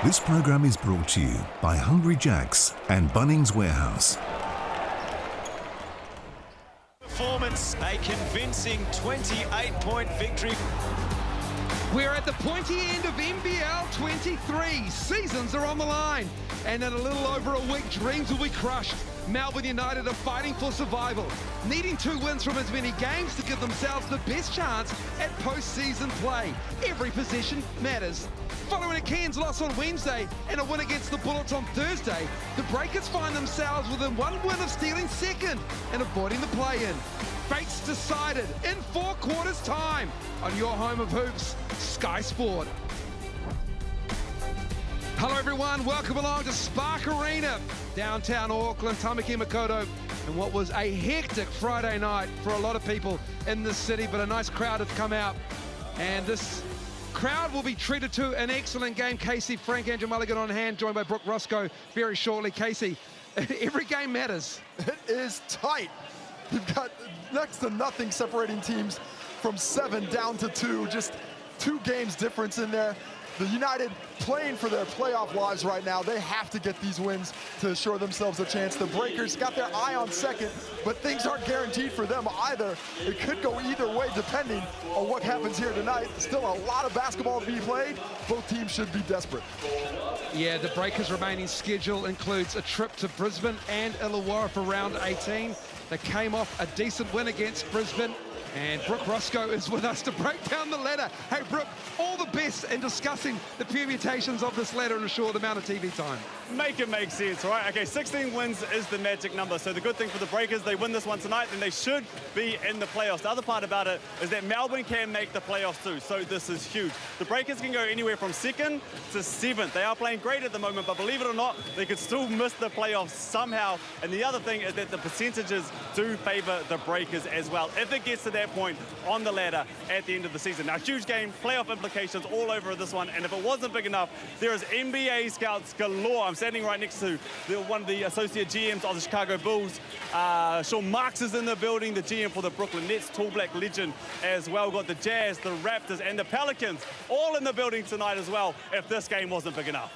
This program is brought to you by Hungry Jack's and Bunnings Warehouse. Performance, a convincing 28-point victory. We're at the pointy end of NBL23. Seasons are on the line. And in a little over a week, dreams will be crushed. Melbourne United are fighting for survival, needing 2 wins from as many games to give themselves the best chance at post-season play. Every possession matters. Following a Cairns loss on Wednesday and a win against the Bullets on Thursday, the Breakers find themselves within 1 win of stealing second and avoiding the play-in. Fate's decided in 4 quarters time on your home of hoops, Sky Sport. Hello everyone, welcome along to Spark Arena, downtown Auckland, Tamaki Makaurau, and what was a hectic Friday night for a lot of people in this city, but a nice crowd have come out, and this crowd will be treated to an excellent game. Casey, Frank, Andrew Mulligan on hand, joined by Brooke Roscoe very shortly. Casey, every game matters. It is tight. You've got next to nothing separating teams from 7 down to 2, just 2 games difference in there. The United playing for their playoff lives right now. They have to get these wins to assure themselves a chance. The Breakers got their eye on second, but things aren't guaranteed for them either. It could go either way depending on what happens here tonight. Still a lot of basketball to be played. Both teams should be desperate. Yeah, the Breakers' remaining schedule includes a trip to Brisbane and Illawarra for round 18. They came off a decent win against Brisbane. And Brooke Roscoe is with us to break down the ladder. Hey, Brooke, all the best in discussing the permutations of this ladder in a short amount of TV time. Make it make sense, right? Okay, 16 wins is the magic number. So the good thing for the Breakers, they win this one tonight, then they should be in the playoffs. The other part about it is that Melbourne can make the playoffs too, so this is huge. The Breakers can go anywhere from 2nd to 7th. They are playing great at the moment, but believe it or not, they could still miss the playoffs somehow. And the other thing is that the percentages do favor the Breakers as well, if it gets to that point on the ladder at the end of the season. Now, huge game, playoff implications all over this one, and if it wasn't big enough, there is NBA scouts galore. I'm standing right next to one of the associate GMs of the Chicago Bulls. Sean Marks is in the building, the GM for the Brooklyn Nets, Tall Black legend as well. Got the Jazz, the Raptors, and the Pelicans all in the building tonight as well, if this game wasn't big enough.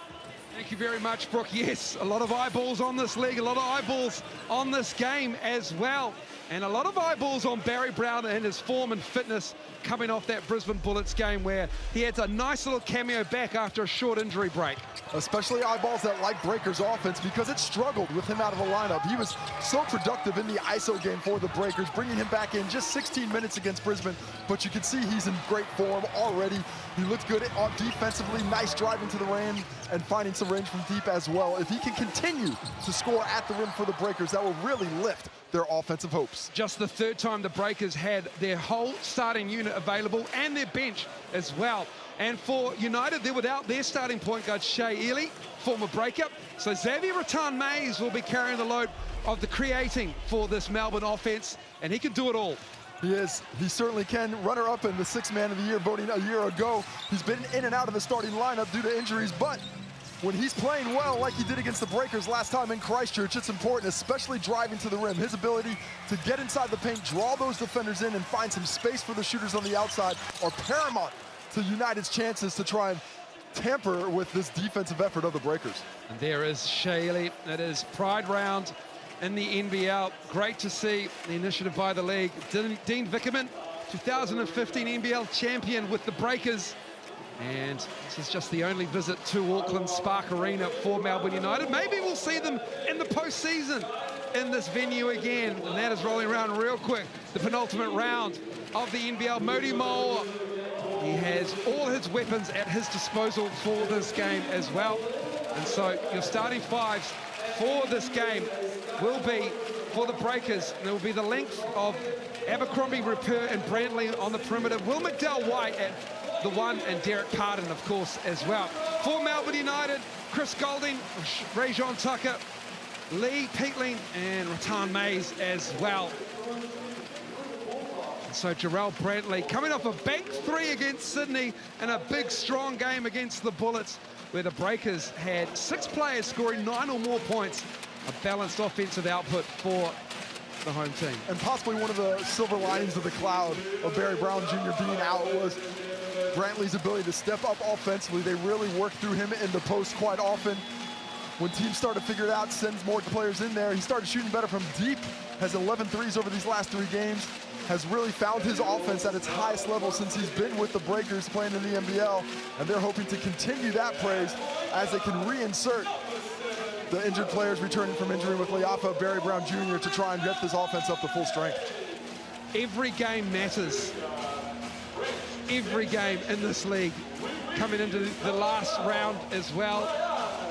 Thank you very much, Brooke. Yes, a lot of eyeballs on this league, a lot of eyeballs on this game as well. And a lot of eyeballs on Barry Brown and his form and fitness coming off that Brisbane Bullets game where he had a nice little cameo back after a short injury break. Especially eyeballs that like Breakers offense because it struggled with him out of the lineup. He was so productive in the ISO game for the Breakers, bringing him back in just 16 minutes against Brisbane, but you can see he's in great form already. He looked good defensively, nice driving to the rim and finding some range from deep as well. If he can continue to score at the rim for the Breakers, that will really lift their offensive hopes. Just the 3rd time the Breakers had their whole starting unit available and their bench as well. And for United, they're without their starting point guard, Shea Ely, former breakup. So Xavier Rattan-Mays will be carrying the load of the creating for this Melbourne offense, and he can do it all. He is. He certainly can. Runner-up in the 6th Man of the Year voting a year ago. He's been in and out of the starting lineup due to injuries, but when he's playing well like he did against the Breakers last time in Christchurch, it's important, especially driving to the rim. His ability to get inside the paint, draw those defenders in, and find some space for the shooters on the outside are paramount to United's chances to try and tamper with this defensive effort of the Breakers. And there is Shea Ely. It is Pride Round in the NBL. Great to see the initiative by the league. Dean Vickerman, 2015 NBL champion with the Breakers. And this is just the only visit to Auckland Spark Arena for Melbourne United. Maybe we'll see them in the postseason in this venue again. And that is rolling around real quick. The penultimate round of the NBL. Mody Moore, he has all his weapons at his disposal for this game as well. And so your starting fives for this game will be for the Breakers. There will be the length of Abercrombie, Rupert, and Brantley on the perimeter. Will McDowell-White at the 1, and Derek Pardon, of course, as well. For Melbourne United, Chris Golding, Rajon Tucker, Lee Peatling, and Rattan-Mays as well. So Jarrell Brantley coming off a bank 3 against Sydney and a big, strong game against the Bullets, where the Breakers had 6 players scoring 9 or more points. A balanced offensive output for the home team. And possibly one of the silver linings of the cloud of Barry Brown Jr. being out was Brantley's ability to step up offensively. They really work through him in the post quite often. When teams start to figure it out, sends more players in there. He started shooting better from deep, has 11 threes over these last 3 games, has really found his offense at its highest level since he's been with the Breakers playing in the NBL, and they're hoping to continue that praise as they can reinsert the injured players returning from injury with Leafa, Barry Brown Jr. to try and get this offense up to full strength. Every game matters. Every game in this league, coming into the last round as well.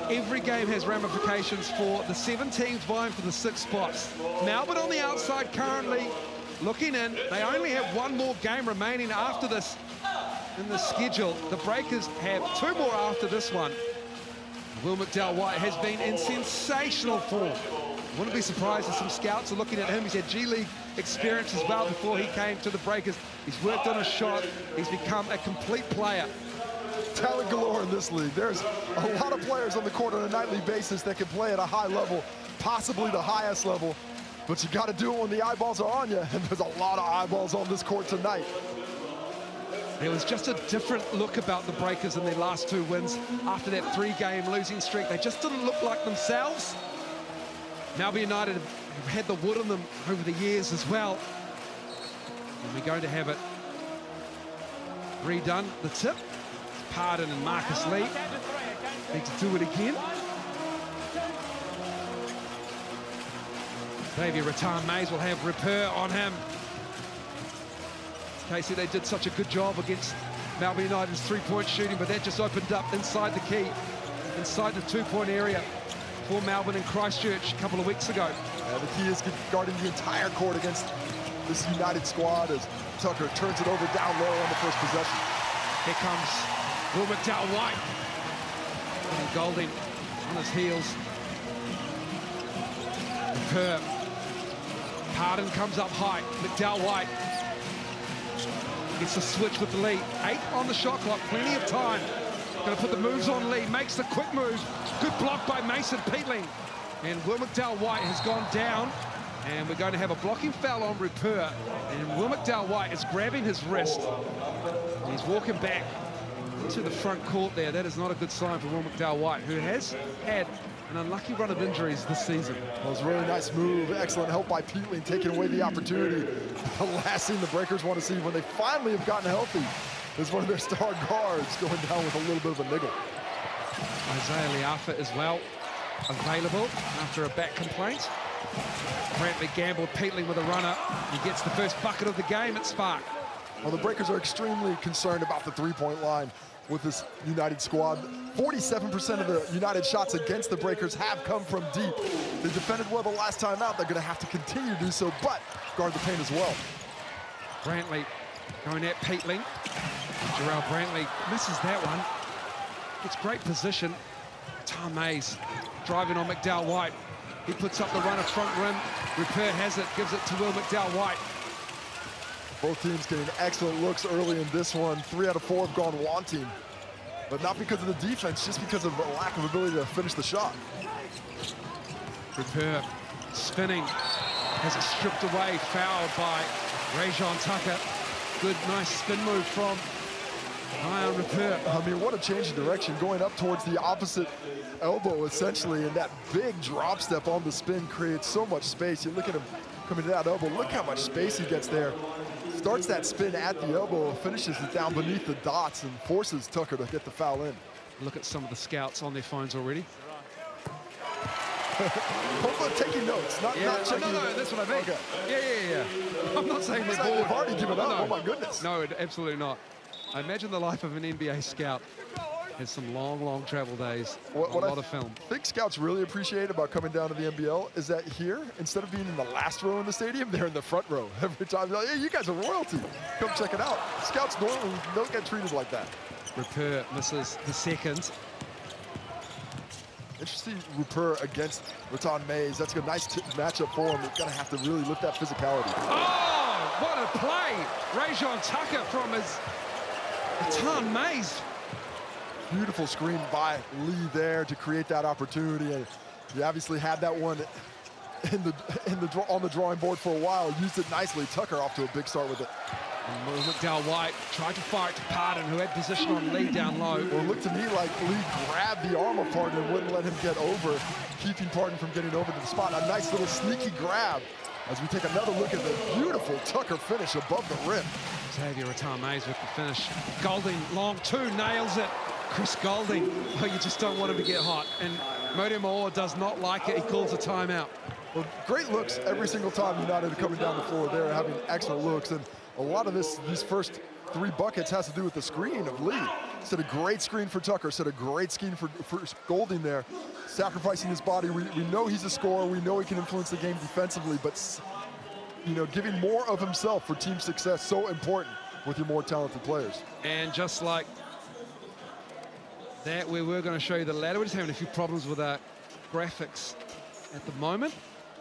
Every game has ramifications for the 7 teams vying for the 6 spots. Melbourne on the outside currently looking in. They only have 1 more game remaining after this in the schedule. The Breakers have 2 more after this one. Will McDowell-White has been in sensational form. Wouldn't be surprised if some scouts are looking at him. He's had G-League experience as well before he came to the Breakers. He's worked on a shot. He's become a complete player. Talent galore in this league. There's a lot of players on the court on a nightly basis that can play at a high level, possibly the highest level, but you got to do it when the eyeballs are on you, and there's a lot of eyeballs on this court tonight. There was just a different look about the Breakers in their last 2 wins after that 3-game losing streak. They just didn't look like themselves. Melbourne United have had the wood on them over the years as well. And we're going to have it redone. The tip. Pardon and Marcus Lee need to do it again. Xavier Rattan-Mays will have Ripper on him. Casey, they did such a good job against Melbourne United's 3-point shooting, but that just opened up inside the key, inside the 2-point area for Melbourne and Christchurch a couple of weeks ago. Yeah, the key is guarding the entire court against this United squad as Tucker turns it over down low on the first possession. Here comes Will McDowell-White. And Golding on his heels. Kerr. Pardon comes up high. McDowell-White gets the switch with the lead. 8 on the shot clock, plenty of time. Going to put the moves on Lee, makes the quick move. Good block by Mason Peatling. And Will McDowell-White has gone down. And we're going to have a blocking foul on Rupert. And Will McDowell-White is grabbing his wrist. And he's walking back to the front court there. That is not a good sign for Will McDowell-White, who has had an unlucky run of injuries this season. Well, it was a really nice move. Excellent help by Peatling, taking away the opportunity. The last thing the Breakers want to see when they finally have gotten healthy is one of their star guards going down with a little bit of a niggle. Isaiah Leafa as well available after a back complaint. Brantley gambled Peatling with a runner. He gets the first bucket of the game at Spark. Well, the Breakers are extremely concerned about the three-point line with this United squad. 47% of the United shots against the Breakers have come from deep. They defended well the last time out. They're going to have to continue to do so, but guard the paint as well. Brantley going at Peatling. Jarrell Brantley misses that one. Gets great position. Tom Mays driving on McDowell-White. He puts up the runner front rim. Rupert has it, gives it to Will McDowell-White. Both teams getting excellent looks early in this one. 3 out of 4 have gone wanting, but not because of the defense, just because of the lack of ability to finish the shot. Rupert spinning, has it stripped away, fouled by Rajon Tucker. Good, nice spin move from Ryan Rupert. I mean, what a change of direction, going up towards the opposite elbow, essentially, and that big drop step on the spin creates so much space. You look at him coming to that elbow, look how much space he gets there. Starts that spin at the elbow, finishes it down beneath the dots, and forces Tucker to get the foul in. Look at some of the scouts on their phones already. Hopefully taking notes, not checking. No, that's what I mean. Okay. Yeah. I'm not saying they're bored. They've already given up, No. oh my goodness. No, absolutely not. I imagine the life of an NBA scout has some long travel days, a lot of film. I think scouts really appreciate about coming down to the NBL is that here, instead of being in the last row in the stadium, they're in the front row. Every time they're like, hey, you guys are royalty. Come check it out. Scouts normally don't get treated like that. Rupert misses the second. Interesting Rupert against Rattan-Mays. That's a nice matchup for him. They're going to have to really lift that physicality. Oh, what a play. Rajon Tucker from his Rattan-Mays. Beautiful screen by Lee there to create that opportunity, and he obviously had that one on the drawing board for a while. Used it nicely. Tucker off to a big start with it. And McDowell White tried to fire it to Pardon, who had position on Lee down low. Well, it looked to me like Lee grabbed the arm of Pardon and wouldn't let him get over, keeping Pardon from getting over to the spot. A nice little sneaky grab as we take another look at the beautiful Tucker finish above the rim. Xavier Ratamays with the finish. Golding, long two, nails it. Chris Golding, oh, you just don't want him to get hot. And Mody Moore does not like it. He calls a timeout. Well, great looks every single time United are coming down the floor. They're having excellent looks. And a lot of these first 3 buckets has to do with the screen of Lee. Set a great screen for Tucker, set a great screen for Golding there. Sacrificing his body. We know he's a scorer. We know he can influence the game defensively, but you know, giving more of himself for team success, so important with your more talented players. And just like that, we were going to show you the ladder. We're just having a few problems with our graphics at the moment,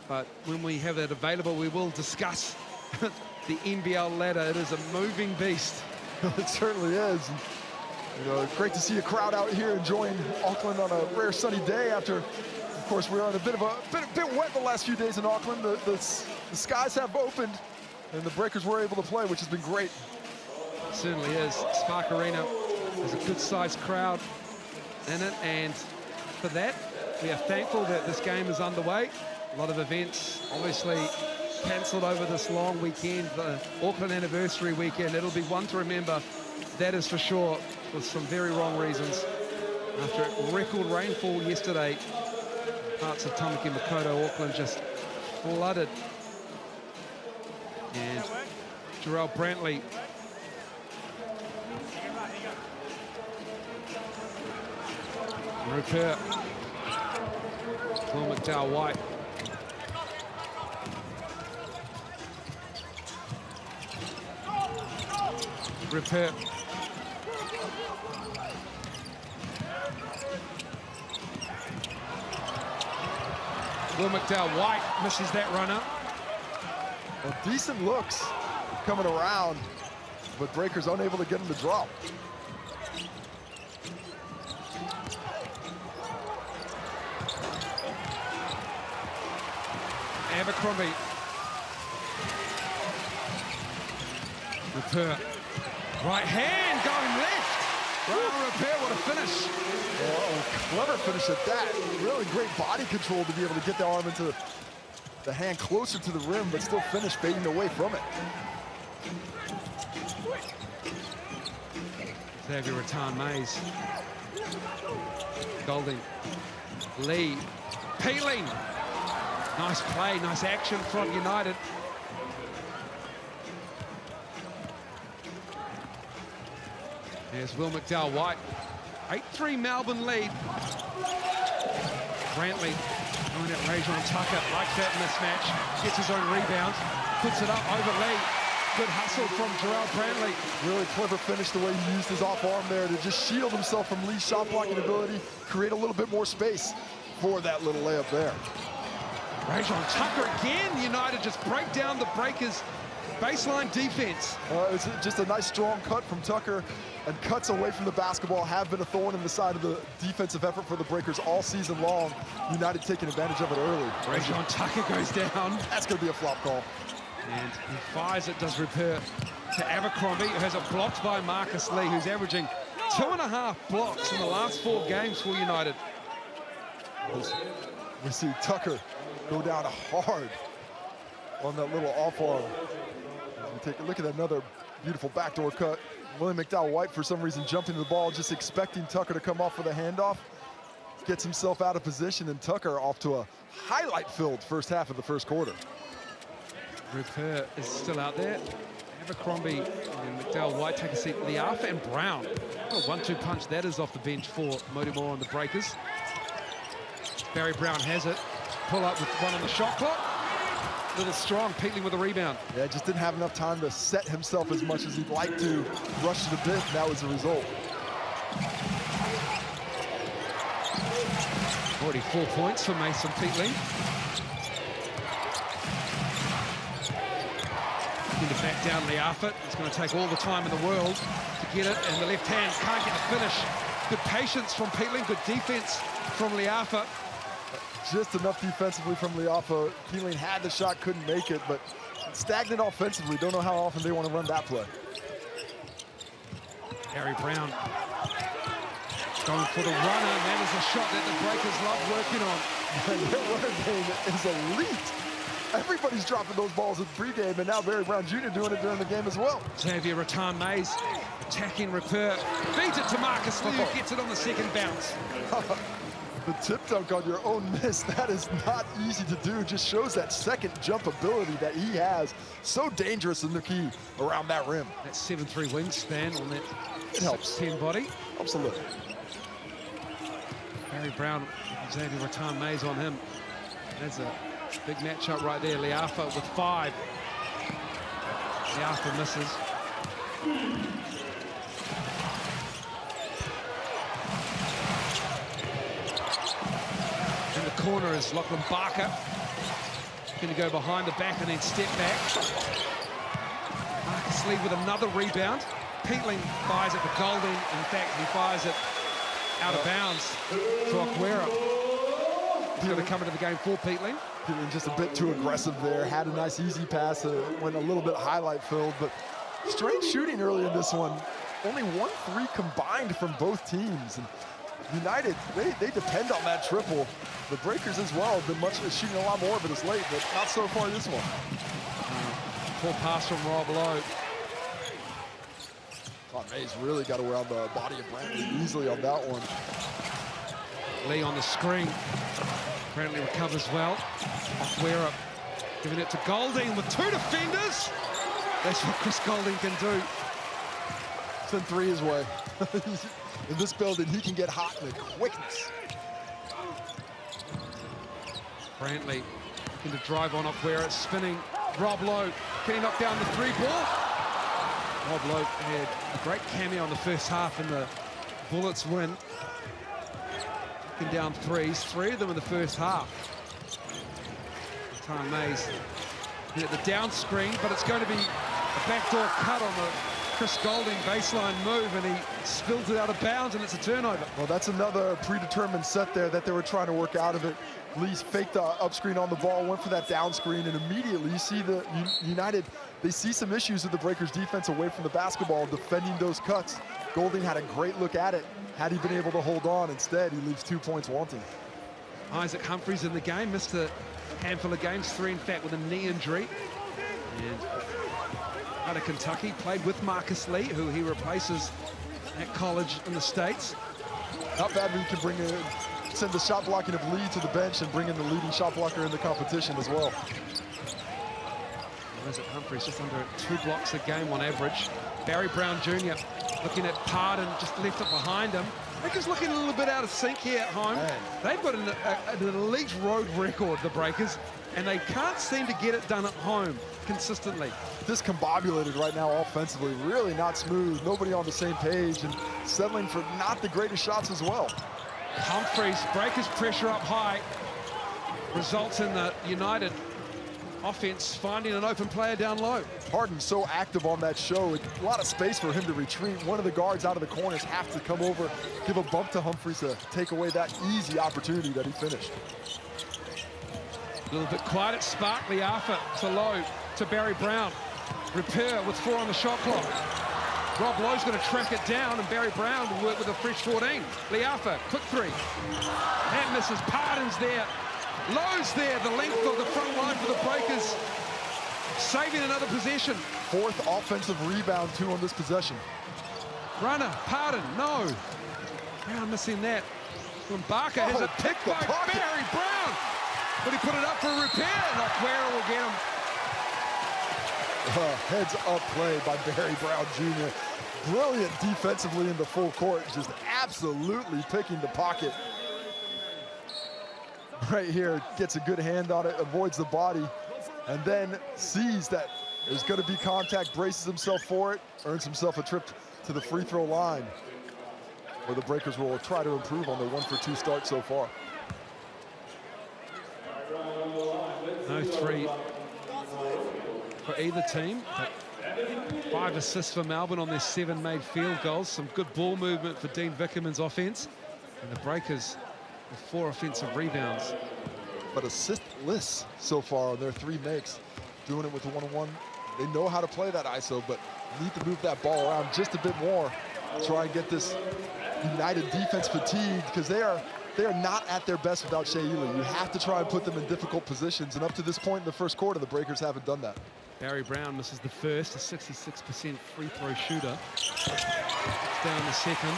but when we have that available, we will discuss the NBL ladder. It is a moving beast. It certainly is. You know, great to see a crowd out here enjoying Auckland on a rare sunny day after, of course, we're on a bit wet the last few days in Auckland. The skies have opened and the Breakers were able to play, which has been great. It certainly is. Spark Arena has a good-sized crowd in it, and for that, we are thankful that this game is underway. A lot of events obviously cancelled over this long weekend, the Auckland anniversary weekend. It'll be one to remember, that is for sure, for some very wrong reasons. After record rainfall yesterday, parts of Tamaki Makaurau, Auckland just flooded. And Jarrell Brantley Rupert, Will McDowell White. Rupert. Will McDowell White misses that runner. Well, decent looks coming around, but Breakers unable to get him to drop. Abercrombie. Rupert. Right hand going left. Ryan Rupert, what a finish. Oh, clever finish at that. Really great body control to be able to get the arm into the hand closer to the rim, but still finish fading away from it. Xavier Ratamays. Golding. Lee. Peeling. Nice play, nice action from United. There's Will McDowell White. 8-3 Melbourne lead. Brantley going at Rajon Tucker, likes that mismatch. Gets his own rebound, puts it up over Lee. Good hustle from Jarrell Brantley. Really clever finish the way he used his off arm there to just shield himself from Lee's shot blocking ability, create a little bit more space for that little layup there. Rajon Tucker again. United just break down the Breakers' baseline defense. It's just a nice strong cut from Tucker, and cuts away from the basketball have been a thorn in the side of the defensive effort for the Breakers all season long. United taking advantage of it early. Rajon Tucker goes down. That's going to be a flop call. And he fires it, does Rupert, to Abercrombie, who has it blocked by Marcus Lee, who's averaging 2.5 blocks in the last 4 games for United. We see Tucker go down hard on that little off arm. We take a look at another beautiful backdoor cut. William McDowell White, for some reason, jumping to the ball, just expecting Tucker to come off with a handoff. Gets himself out of position, and Tucker off to a highlight-filled first half of the first quarter. Rupert is still out there. Abercrombie and McDowell White take a seat. Liafa and Brown. What a 1-2 punch that is off the bench for Mody Moore on the Breakers. Barry Brown has it. Pull up with one on the shot clock. Little strong, Peatling with a rebound. Yeah, just didn't have enough time to set himself as much as he'd like to. Rushed it a bit, and that was the result. 44 points for Mason Peatling. Looking to back down Liafa. It's going to take all the time in the world to get it, and the left hand can't get the finish. Good patience from Peatling, good defense from Liafa. Just enough defensively from Liafa. Peatling had the shot, couldn't make it, but stagnant offensively. Don't know how often they want to run that play. Barry Brown going for the runner, and that is a shot that the Breakers love working on. And their runner game is elite. Everybody's dropping those balls in pregame, and now Barry Brown Jr. doing it during the game as well. Xavier Rattan-Mays attacking Repair. Feeds it to Marcus Lee, who gets it on the second bounce. The tip dunk on your own miss, that is not easy to do. Just shows that second jump ability that he has. So dangerous in the key around that rim. That 7'3" wingspan on that It helps. 6'10" body. Helps a little. Barry Brown, Xavier Rattan-Mays on him. That's a big matchup right there. Liafa with 5. Liafa misses. In the corner is Lachlan Barker. Going to go behind the back and then step back. Marcus Lee with another rebound. Peatling fires it to Golding. In fact, he fires it out of bounds to Aguero. He's going to come into the game for Peatling. Peatling just a bit too aggressive there. Had a nice easy pass. Went a little bit highlight filled, but strange shooting early in this one. Only 1-3 combined from both teams. And United, they depend on that triple. The Breakers as well have been shooting a lot more, but it's late, but not so far this one. Poor pass from Rob Lowe. Mays really got around the body of Brantley easily on that one. Lee on the screen. Brantley recovers well. Aguero giving it to Golding with 2 defenders. That's what Chris Golding can do. Send 3 his way. In this building, he can get hot in a quickness. Brantley looking to drive on Aguero, spinning. Rob Lowe, can he knock down the 3 ball? Rob Lowe had a great cameo in the first half in the Bullets win. Knocking down 3s, 3 of them in the first half. Rattan-Mays at the down screen, but it's going to be a backdoor cut on the Chris Golding baseline move, and he spills it out of bounds, and it's a turnover. Well, that's another predetermined set there that they were trying to work out of it. Lee's faked the up screen on the ball, went for that down screen, and immediately you see the United, they see some issues with the Breakers defense away from the basketball, defending those cuts. Golding had a great look at it. Had he been able to hold on, instead he leaves 2 points wanting. Isaac Humphreys in the game, missed a handful of games, 3 in fact with a knee injury. And out of Kentucky, played with Marcus Lee, who he replaces at college in the States. Not bad when you can bring in, send the shot blocking of Lee to the bench and bring in the leading shot blocker in the competition as well. Isaac Humphreys just under 2 blocks a game on average. Barry Brown Jr. looking at Pardon, just left it behind him. They're just looking a little bit out of sync here at home. Man. They've got an elite road record, the Breakers, and they can't seem to get it done at home consistently. Discombobulated right now offensively, really not smooth, nobody on the same page, and settling for not the greatest shots as well. Humphreys, Breakers pressure up high, results in the United offense finding an open player down low. Pardon so active on that show, a lot of space for him to retreat. One of the guards out of the corners have to come over, give a bump to Humphreys to take away that easy opportunity that he finished. A little bit quiet at Spark. Liafa to Lowe to Barry Brown. Repair with 4 on the shot clock. Rob Lowe's going to track it down, and Barry Brown will work with a fresh 14. Liafa, quick 3. That misses. Pardon's there. Lowe's there. The length of the front line for the Breakers, saving another possession. 4th offensive rebound, 2 on this possession. Runner, Pardon, no. Brown missing that. When Barker has it picked by Barry Brown. But he put it up for a repair, and Aguero will get him. Heads up play by Barry Brown Jr. Brilliant defensively in the full court, just absolutely picking the pocket. Right here, gets a good hand on it, avoids the body, and then sees that there's going to be contact, braces himself for it, earns himself a trip to the free throw line, where the Breakers will try to improve on their 1-for-2 start so far. No 3 for either team, but 5 assists for Melbourne on their 7 made field goals. Some good ball movement for Dean Vickerman's offense, and the Breakers with 4 offensive rebounds. But assistless so far on their 3 makes. doing it with the one-on-one. They know how to play that ISO, but need to move that ball around just a bit more. Try and get this United defense fatigued, because they are not at their best without Shea Ely. You have to try and put them in difficult positions, and up to this point in the first quarter, the Breakers haven't done that. Barry Brown misses the first, a 66% free throw shooter. It's down the second.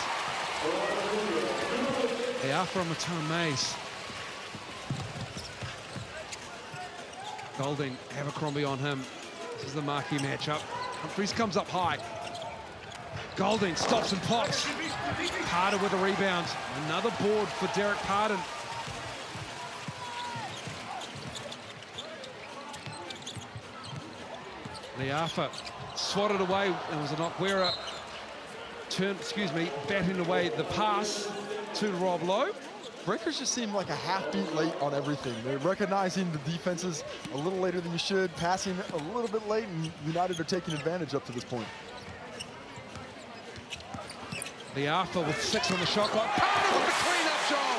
They are from Tom Mays. Golding, Abercrombie on him. This is the marquee matchup. Humphreys comes up high. Golding stops and pops. Pardon with a rebound. Another board for Derek Pardon. Liafa swatted away. It was an Okwera batting away the pass to Rob Lowe. Breakers just seem like a half beat late on everything. They're recognizing the defenses a little later than you should, passing a little bit late, and United are taking advantage up to this point. Liafa with 6 on the shot clock. Pardon with the cleanup job.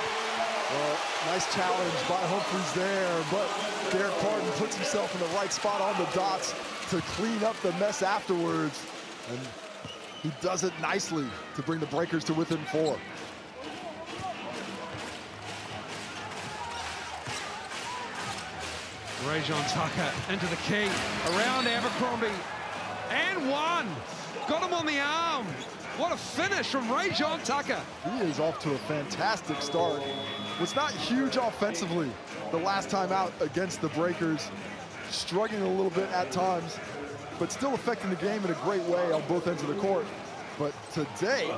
Well, nice challenge by Humphreys there, but Derek Pardon puts himself in the right spot on the dots to clean up the mess afterwards. And he does it nicely to bring the Breakers to within 4. Rajon Tucker into the key, around Abercrombie, and one. Got him on the arm. What a finish from Rajon Tucker. He is off to a fantastic start. Was not huge offensively the last time out against the Breakers, struggling a little bit at times, but still affecting the game in a great way on both ends of the court. But today,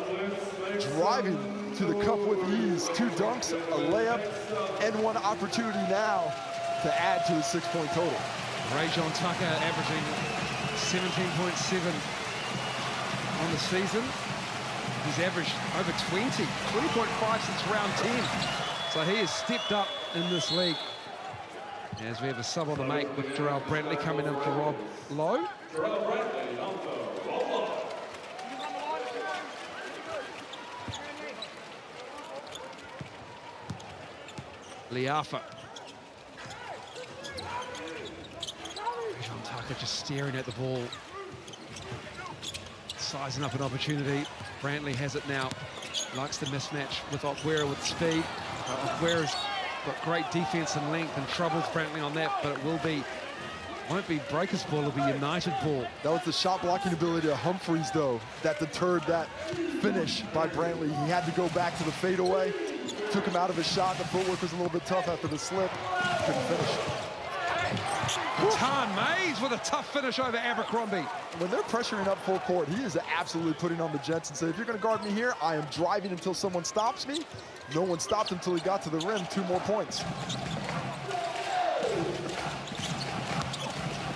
driving to the cup with ease, 2 dunks, a layup, and 1 opportunity now to add to the 6-point total. Rajon Tucker averaging 17.7 on the season. He's averaged over 20.5 since round 10. So he has stepped up in this league. As we have a sub on the make with Jarrell Brantley coming in for Rob Lowe. Liafa. Rajon Tucker just staring at the ball. Sizing up an opportunity. Brantley has it now. Likes the mismatch with Okwera with speed. Okwera's got great defense and length and troubles Brantley on that, but won't be Breakers ball, it'll be United ball. That was the shot blocking ability of Humphreys, though, that deterred that finish by Brantley. He had to go back to the fadeaway. Took him out of his shot. The footwork was a little bit tough after the slip. Couldn't finish. Tan Mays with a tough finish over Abercrombie. When they're pressuring up full court, he is absolutely putting on the Jets and say, if you're going to guard me here, I am driving until someone stops me. No one stopped until he got to the rim. 2 more points.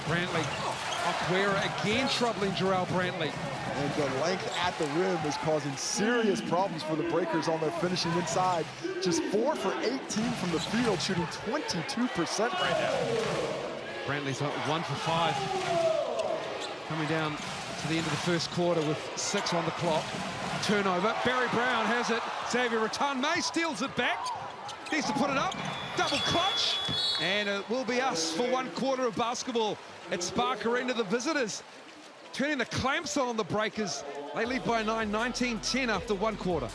Brantley, Okwera again troubling Jarrell Brantley. And the length at the rim is causing serious problems for the Breakers on their finishing inside. Just 4 for 18 from the field, shooting 22% right now. Brantley's 1 for 5. Coming down to the end of the first quarter with 6 on the clock. Turnover, Barry Brown has it. Xavier Rattan-May steals it back. Needs to put it up, double clutch. And it will be us for 1 quarter of basketball at Spark Arena, the visitors. Turning the clamps on the Breakers. They lead by 9, 19-10 after 1 quarter.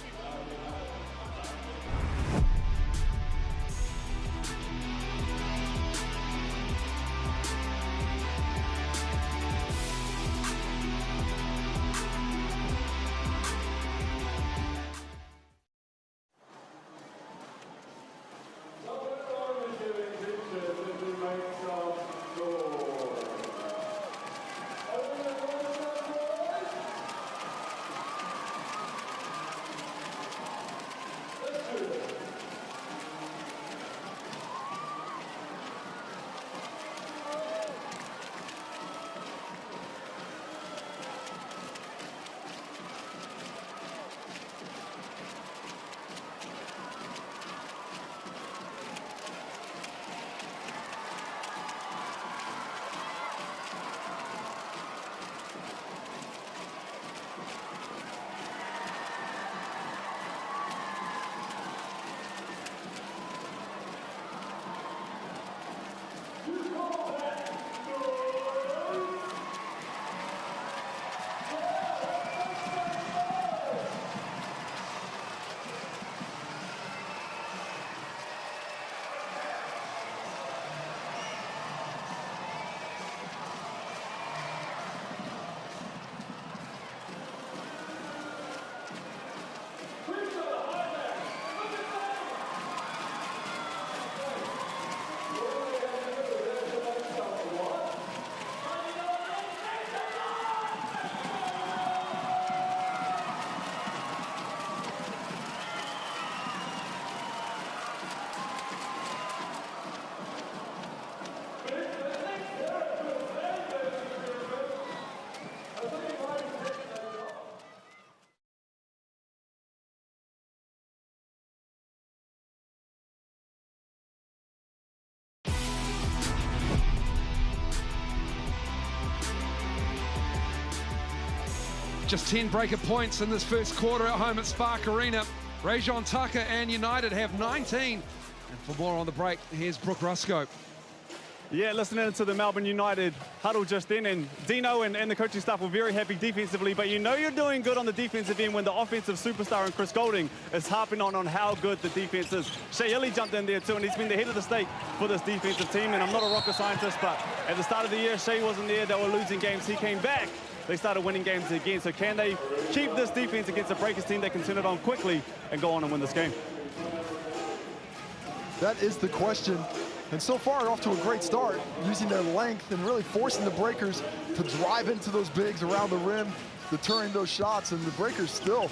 Just 10 breaker points in this first quarter at home at Spark Arena. Rajon Tucker and United have 19. And for more on the break, here's Brooke Rusco. Yeah, listening to the Melbourne United huddle just then, and Dino and the coaching staff were very happy defensively, but you know you're doing good on the defensive end when the offensive superstar and Chris Golding is harping on how good the defense is. Shea Ili jumped in there too, and he's been the head of the stake for this defensive team, and I'm not a rocket scientist, but at the start of the year, Shea wasn't there, they were losing games, he came back, they started winning games again, so can they keep this defense against a Breakers team that can turn it on quickly and go on and win this game? That is the question. And so far, off to a great start, using their length and really forcing the Breakers to drive into those bigs around the rim, deterring those shots, and the Breakers still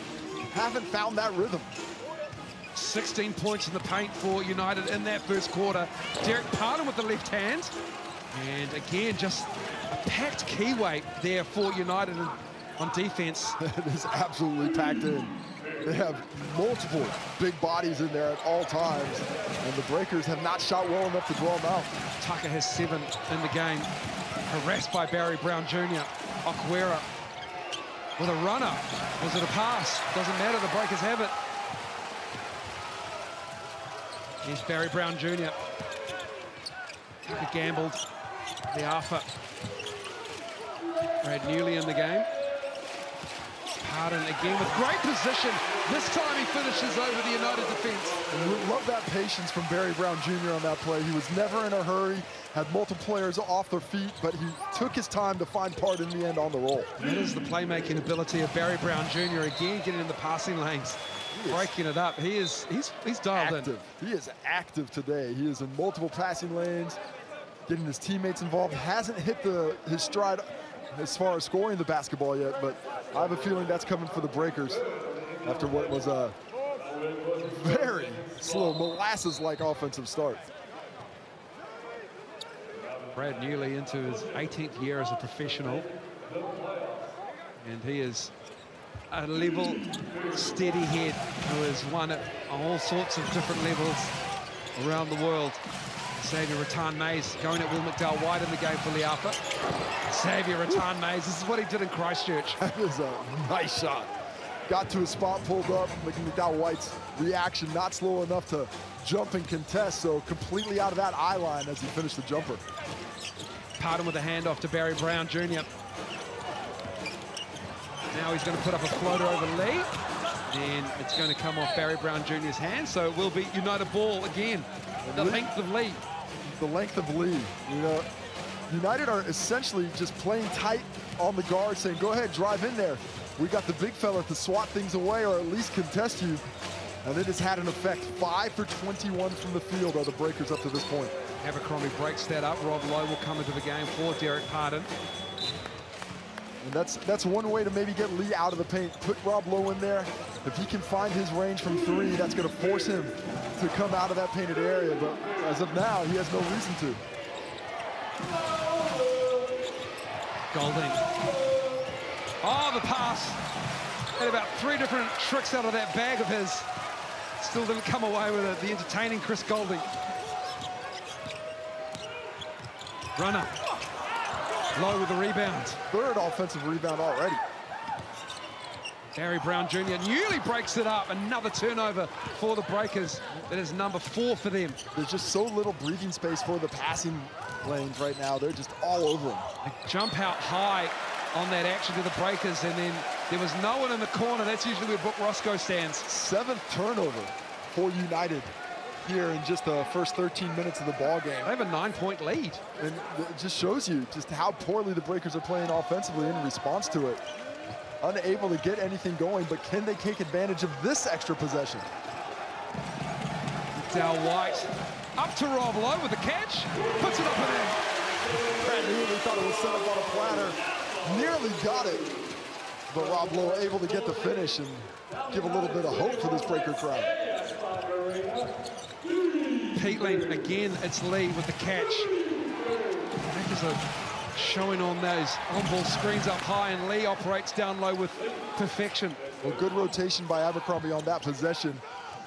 haven't found that rhythm. 16 points in the paint for United in that first quarter. Derek Pardon with the left hand. And again, just a packed key weight there for United on defense. It is absolutely packed in. They have multiple big bodies in there at all times, and the Breakers have not shot well enough to draw them out. Tucker has 7 in the game. Harassed by Barry Brown Jr. Okwera with a runner. Was it a pass? Doesn't matter, the Breakers have it. Here's Barry Brown Jr. Tucker gambled. The alpha. Brad Newley in the game. Pardon again with great position. This time he finishes over the United defense. And we love that patience from Barry Brown Jr. on that play. He was never in a hurry, had multiple players off their feet, but he took his time to find part in the end on the roll. That is the playmaking ability of Barry Brown Jr. again, getting in the passing lanes, breaking it up. He's dialed active. He is active today. He is in multiple passing lanes, getting his teammates involved. Hasn't hit his stride as far as scoring the basketball yet, but I have a feeling that's coming for the Breakers after what was a very slow, molasses-like offensive start. Brad Newley into his 18th year as a professional, and he is a level, steady head who has won it on all sorts of different levels around the world. Xavier Rattan-Mays going at Will McDowell-White in the game for Leapa. Xavier Rattan-Mays, this is what he did in Christchurch. That is a nice shot. Got to a spot, pulled up, making McDowell-White's reaction not slow enough to jump and contest, so completely out of that eye line as he finished the jumper. Pardon with a handoff to Barry Brown Jr. Now he's going to put up a floater over Lee, and it's going to come off Barry Brown Jr.'s hand, so it will be United ball again. The length of Lee. The length of Lee. You know, United are essentially just playing tight on the guard, saying, go ahead, drive in there. We got the big fella to swat things away or at least contest you. And it has had an effect. 5 for 21 from the field are the Breakers up to this point. Abercrombie breaks that up. Rob Lowe will come into the game for Derek Pardon. And that's one way to maybe get Lee out of the paint. Put Rob Lowe in there. If he can find his range from 3, that's going to force him to come out of that painted area. But as of now, he has no reason to. Golding. Oh, the pass. Had about 3 different tricks out of that bag of his. Still didn't come away with it. The entertaining Chris Golding. Runner. Low with the rebound. 3rd offensive rebound already. Barry Brown Jr. newly breaks it up. Another turnover for the Breakers. That is number 4 for them. There's just so little breathing space for the passing lanes right now. They're just all over them. They jump out high on that action to the Breakers, and then there was no one in the corner. That's usually where Brooke Roscoe stands. 7th turnover for United here in just the first 13 minutes of the ball game. They have a 9-point lead. And it just shows you just how poorly the Breakers are playing offensively in response to it. Unable to get anything going, but can they take advantage of this extra possession? McDowell-White up to Rob Lowe with the catch. Puts it up and in. Brad Newley thought it was set up on a platter. Nearly got it. But Rob Lowe able to get the finish and give a little bit of hope for this Breaker crowd. Peatling again, it's Lee with the catch. Breakers are showing on those on-ball screens up high, and Lee operates down low with perfection. Well, good rotation by Abercrombie on that possession.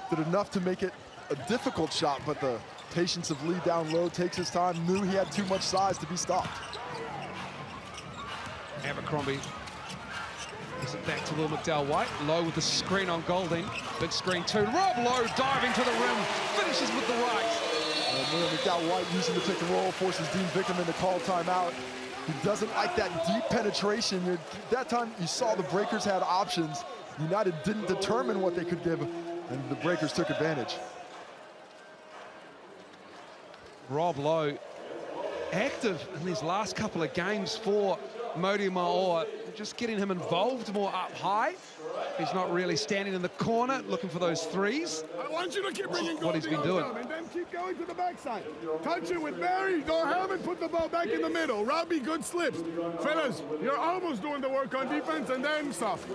Did enough to make it a difficult shot, but the patience of Lee down low takes his time, knew he had too much size to be stopped. Abercrombie is Gives it back to Will McDowell-White. Low with the screen on Golding. Big screen too. Rob Lowe diving to the rim. Finishes with the right. Will McDowell-White using the pick and roll forces Dean Vickerman to call timeout. He doesn't like that deep penetration. That time you saw the Breakers had options. United didn't determine what they could give, and the Breakers took advantage. Rob Lowe active in these last couple of games for Mody Maor, just getting him involved more up high. He's not really standing in the corner looking for those threes. I want you to keep bringing what he's been doing. And then keep going to the backside. Touch it with Barry. Go have it. Put the ball back in the middle. Robbie, good slips. Fellas, you're almost doing the work on defense and then soft.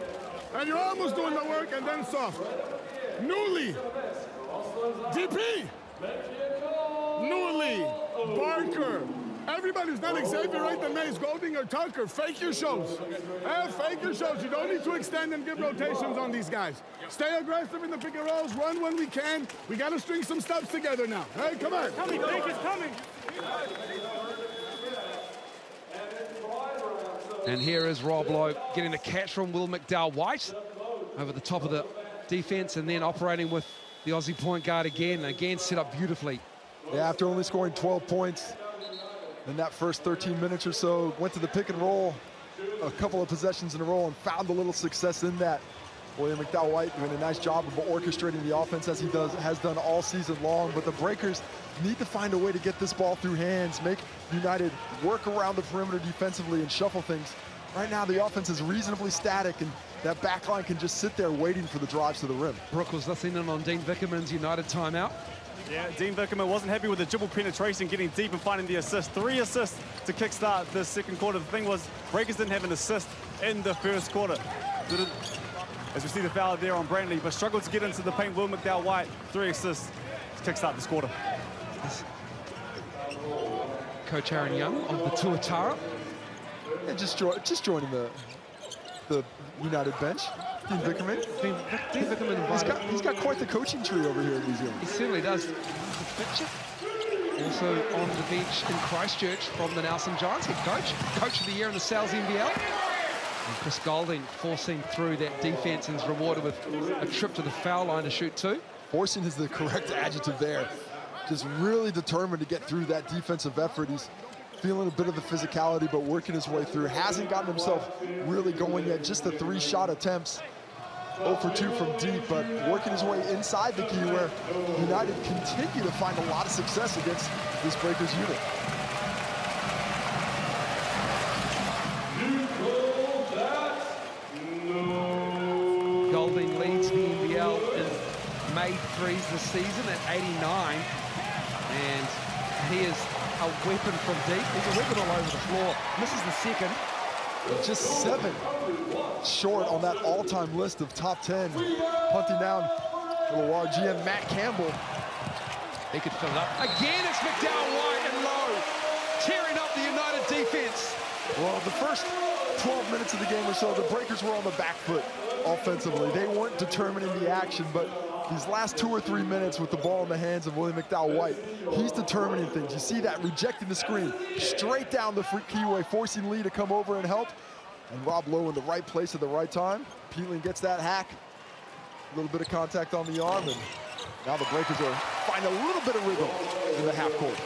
And you're almost doing the work and then soft. Newly. DP. Newly. Barker. Everybody's not Xavier right, the Mays, Golding or Tucker. Fake your shows. Fake your shows. You don't need to extend and give rotations on these guys. Stay aggressive in the pick and rolls. Run when we can. We got to string some steps together now. Hey, come on. Coming, Jake is coming. And here is Rob Lowe getting the catch from Will McDowell-White over the top of the defense and then operating with the Aussie point guard again. Again, set up beautifully. Yeah, after only scoring 12 points in that first 13 minutes or so, went to the pick and roll a couple of possessions in a row and found a little success in that. William McDowell-White doing a nice job of orchestrating the offense as he has done all season long, but the Breakers need to find a way to get this ball through hands, make United work around the perimeter defensively and shuffle things. Right now, the offense is reasonably static, and that back line can just sit there waiting for the drives to the rim. Brooke was listening in on Dean Vickerman's United timeout. Yeah, Dean Vickerman wasn't happy with the dribble penetration, getting deep and finding the assist. 3 assists to kickstart this second quarter. The thing was, Breakers didn't have an assist in the first quarter. As we see the foul there on Brantley, but struggled to get into the paint. Will McDowell-White, 3 assists to kickstart this quarter. Coach Aaron Young of the Tuatara. And just joining the United bench. Dean Vickerman. Dean Vickerman he's got quite the coaching tree over here in New Zealand. He certainly does. Also on the bench in Christchurch from the Nelson Giants, head coach of the year in the Sales NBL. And Chris Golding forcing through that defense and is rewarded with a trip to the foul line to shoot 2. Forcing is the correct adjective there. Just really determined to get through that defensive effort. He's feeling a bit of the physicality, but working his way through. Hasn't gotten himself really going yet. Just the 3 shot attempts. 0 for 2 from deep, but working his way inside the key where United continue to find a lot of success against this Breakers unit. Golding leads the NBL in made threes this season at 89, and he is a weapon from deep. He's a weapon all over the floor. Misses the second. Just 7 short on that all-time list of top 10. Punting down little GM Matt Campbell. He could fill it up. Again, it's McDowell-White and Lowe tearing up the United defense. Well, the first 12 minutes of the game or so, the Breakers were on the back foot offensively. They weren't determining the action, but these last 2 or 3 minutes with the ball in the hands of William McDowell-White, he's determining things. You see that, rejecting the screen, straight down the free keyway, forcing Lee to come over and help. And Rob Lowe in the right place at the right time. Peeling gets that hack. A little bit of contact on the arm, and now the Breakers are finding a little bit of wiggle in the half court.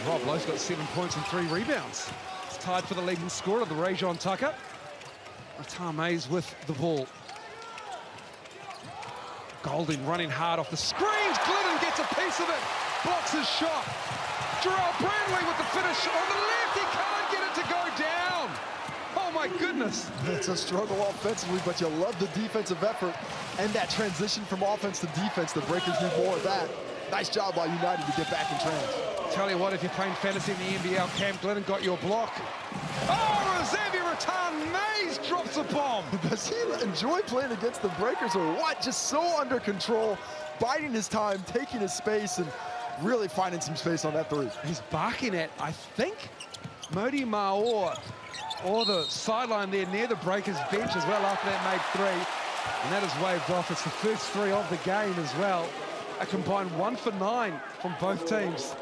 Well, Rob Lowe's got 7 points and 3 rebounds. It's tied for the leading scorer, the Rajon Tucker. Atar Mays with the ball. Golding running hard off the screens. Glidden gets a piece of it. Blocks his shot. Jarrell Brantley with the finish on the left. He can't get it to go down. Oh my goodness. It's a struggle offensively, but you love the defensive effort and that transition from offense to defense. The Breakers need more of that. Nice job by United to get back in trans. Tell you what, if you're playing fantasy in the NBL, Cam Glidden got your block. Oh, Xavier Mays drops a bomb. Does he enjoy playing against the Breakers or what? Just so under control, biding his time, taking his space, and really finding some space on that 3. He's barking at, I think, Mody Maor, or the sideline there near the Breakers bench as well after that made 3. And that is waved off. It's the first 3 of the game as well. A combined 1 for 9 from both teams.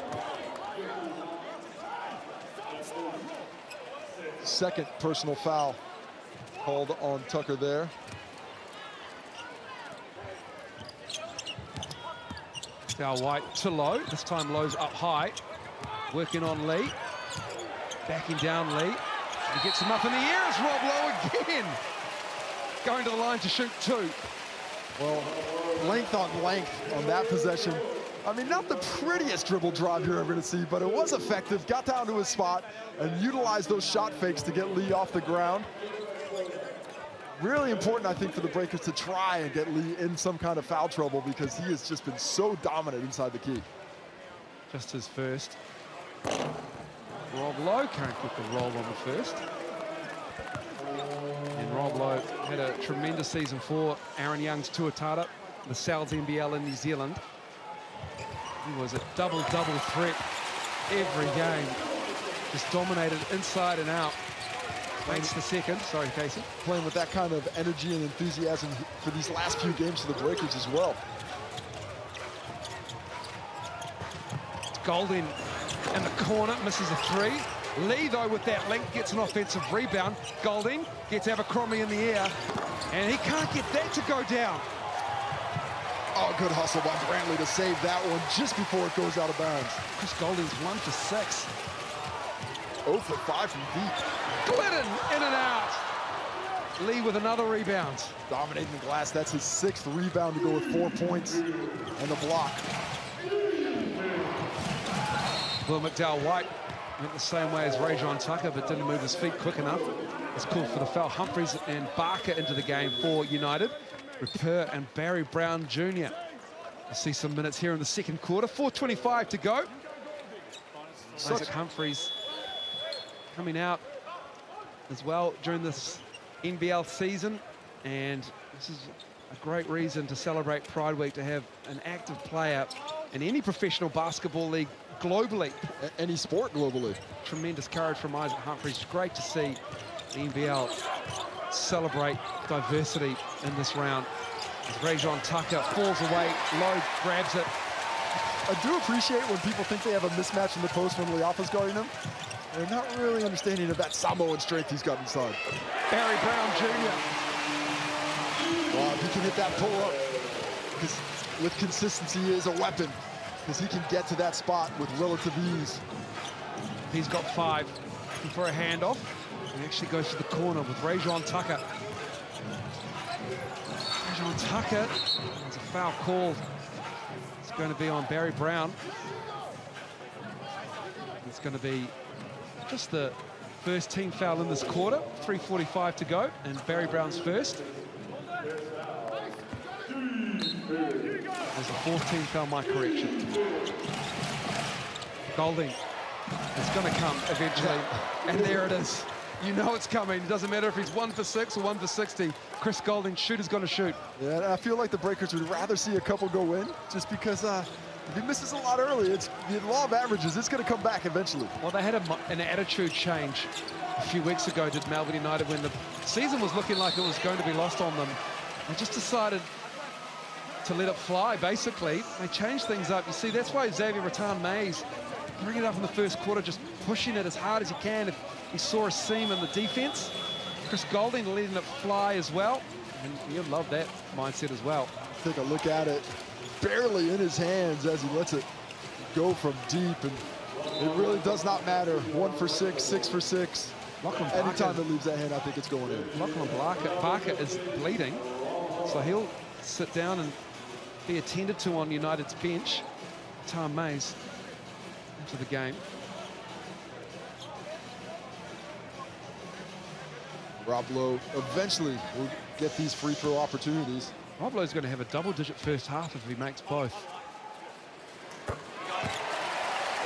Second personal foul called on Tucker there. Dale White to Lowe. This time Lowe's up high. Working on Lee. Backing down Lee. He gets him up in the air. It's Rob Lowe again. Going to the line to shoot 2. Well, length on length on that possession. I mean, not the prettiest dribble drive you're ever going to see, but it was effective. Got down to his spot and utilized those shot fakes to get Lee off the ground. Really important, I think, for the Breakers to try and get Lee in some kind of foul trouble because he has just been so dominant inside the key. Just his first. Rob Lowe can't get the roll on the first. And Rob Lowe had a tremendous season for Aaron Young's Tuatara, the Sal's NBL in New Zealand. He was a double-double threat every game. Just dominated inside and out. Makes the second. Sorry, Casey. Playing with that kind of energy and enthusiasm for these last few games for the Breakers as well. Golding in the corner, misses a 3. Lee, though, with that length, gets an offensive rebound. Golding gets Abercrombie in the air, and he can't get that to go down. Oh, good hustle by Brantley to save that one just before it goes out of bounds. Chris Golding's 1 for 6. 0 for 5 from deep. Glidden in and out. Lee with another rebound. Dominating the glass. That's his 6th rebound to go with 4 points and a block. Will McDowell White went the same way as Rajon Tucker, but didn't move his feet quick enough. It's called for the foul. Humphreys and Barker into the game for United. Rupert and Barry Brown Jr. We'll see some minutes here in the second quarter. 4:25 to go. Isaac Humphreys coming out as well during this NBL season, and this is a great reason to celebrate Pride Week, to have an active player in any professional basketball league globally. Any sport globally. Tremendous courage from Isaac Humphreys. Great to see the NBL celebrate diversity in this round. As Rajon Tucker falls away, Lowe grabs it. I do appreciate when people think they have a mismatch in the post when Leafa's guarding them. They're not really understanding of that Samoan strength he's got inside. Barry Brown Jr. Wow, if he can hit that pull-up, because with consistency he is a weapon, because he can get to that spot with relative ease. He's got 5. Looking for a handoff. He actually goes to the corner with Rajon Tucker. Rajon Tucker, there's a foul call. It's going to be on Barry Brown. It's going to be just the first team foul in this quarter. 3:45 to go, and Barry Brown's first. There's a 14 foul, my correction. Golding. It's going to come eventually, and there it is. You know it's coming. It doesn't matter if he's 1 for 6 or 1 for 60. Chris Golding, shooter's going to shoot. Yeah, and I feel like the Breakers would rather see a couple go in, just because if he misses a lot early, it's the law of averages. It's going to come back eventually. Well, they had an attitude change a few weeks ago, did Melbourne United, when the season was looking like it was going to be lost on them. They just decided to let it fly, basically. They changed things up. You see, that's why Xavier Rattan-Mays bringing it up in the first quarter, just pushing it as hard as he can. If he saw a seam in the defense, Chris Golding letting it fly as well. And you'll love that mindset as well. Take a look at it. Barely in his hands as he lets it go from deep. And it really does not matter. 1 for 6, 6 for 6. Anytime it leaves that hand, I think it's going in. Lachlan Barker is bleeding, so he'll sit down and be attended to on United's bench. Rattan-Mays into the game. Rob Lowe eventually will get these free throw opportunities. Rob Lowe's going to have a double-digit first half if he makes both.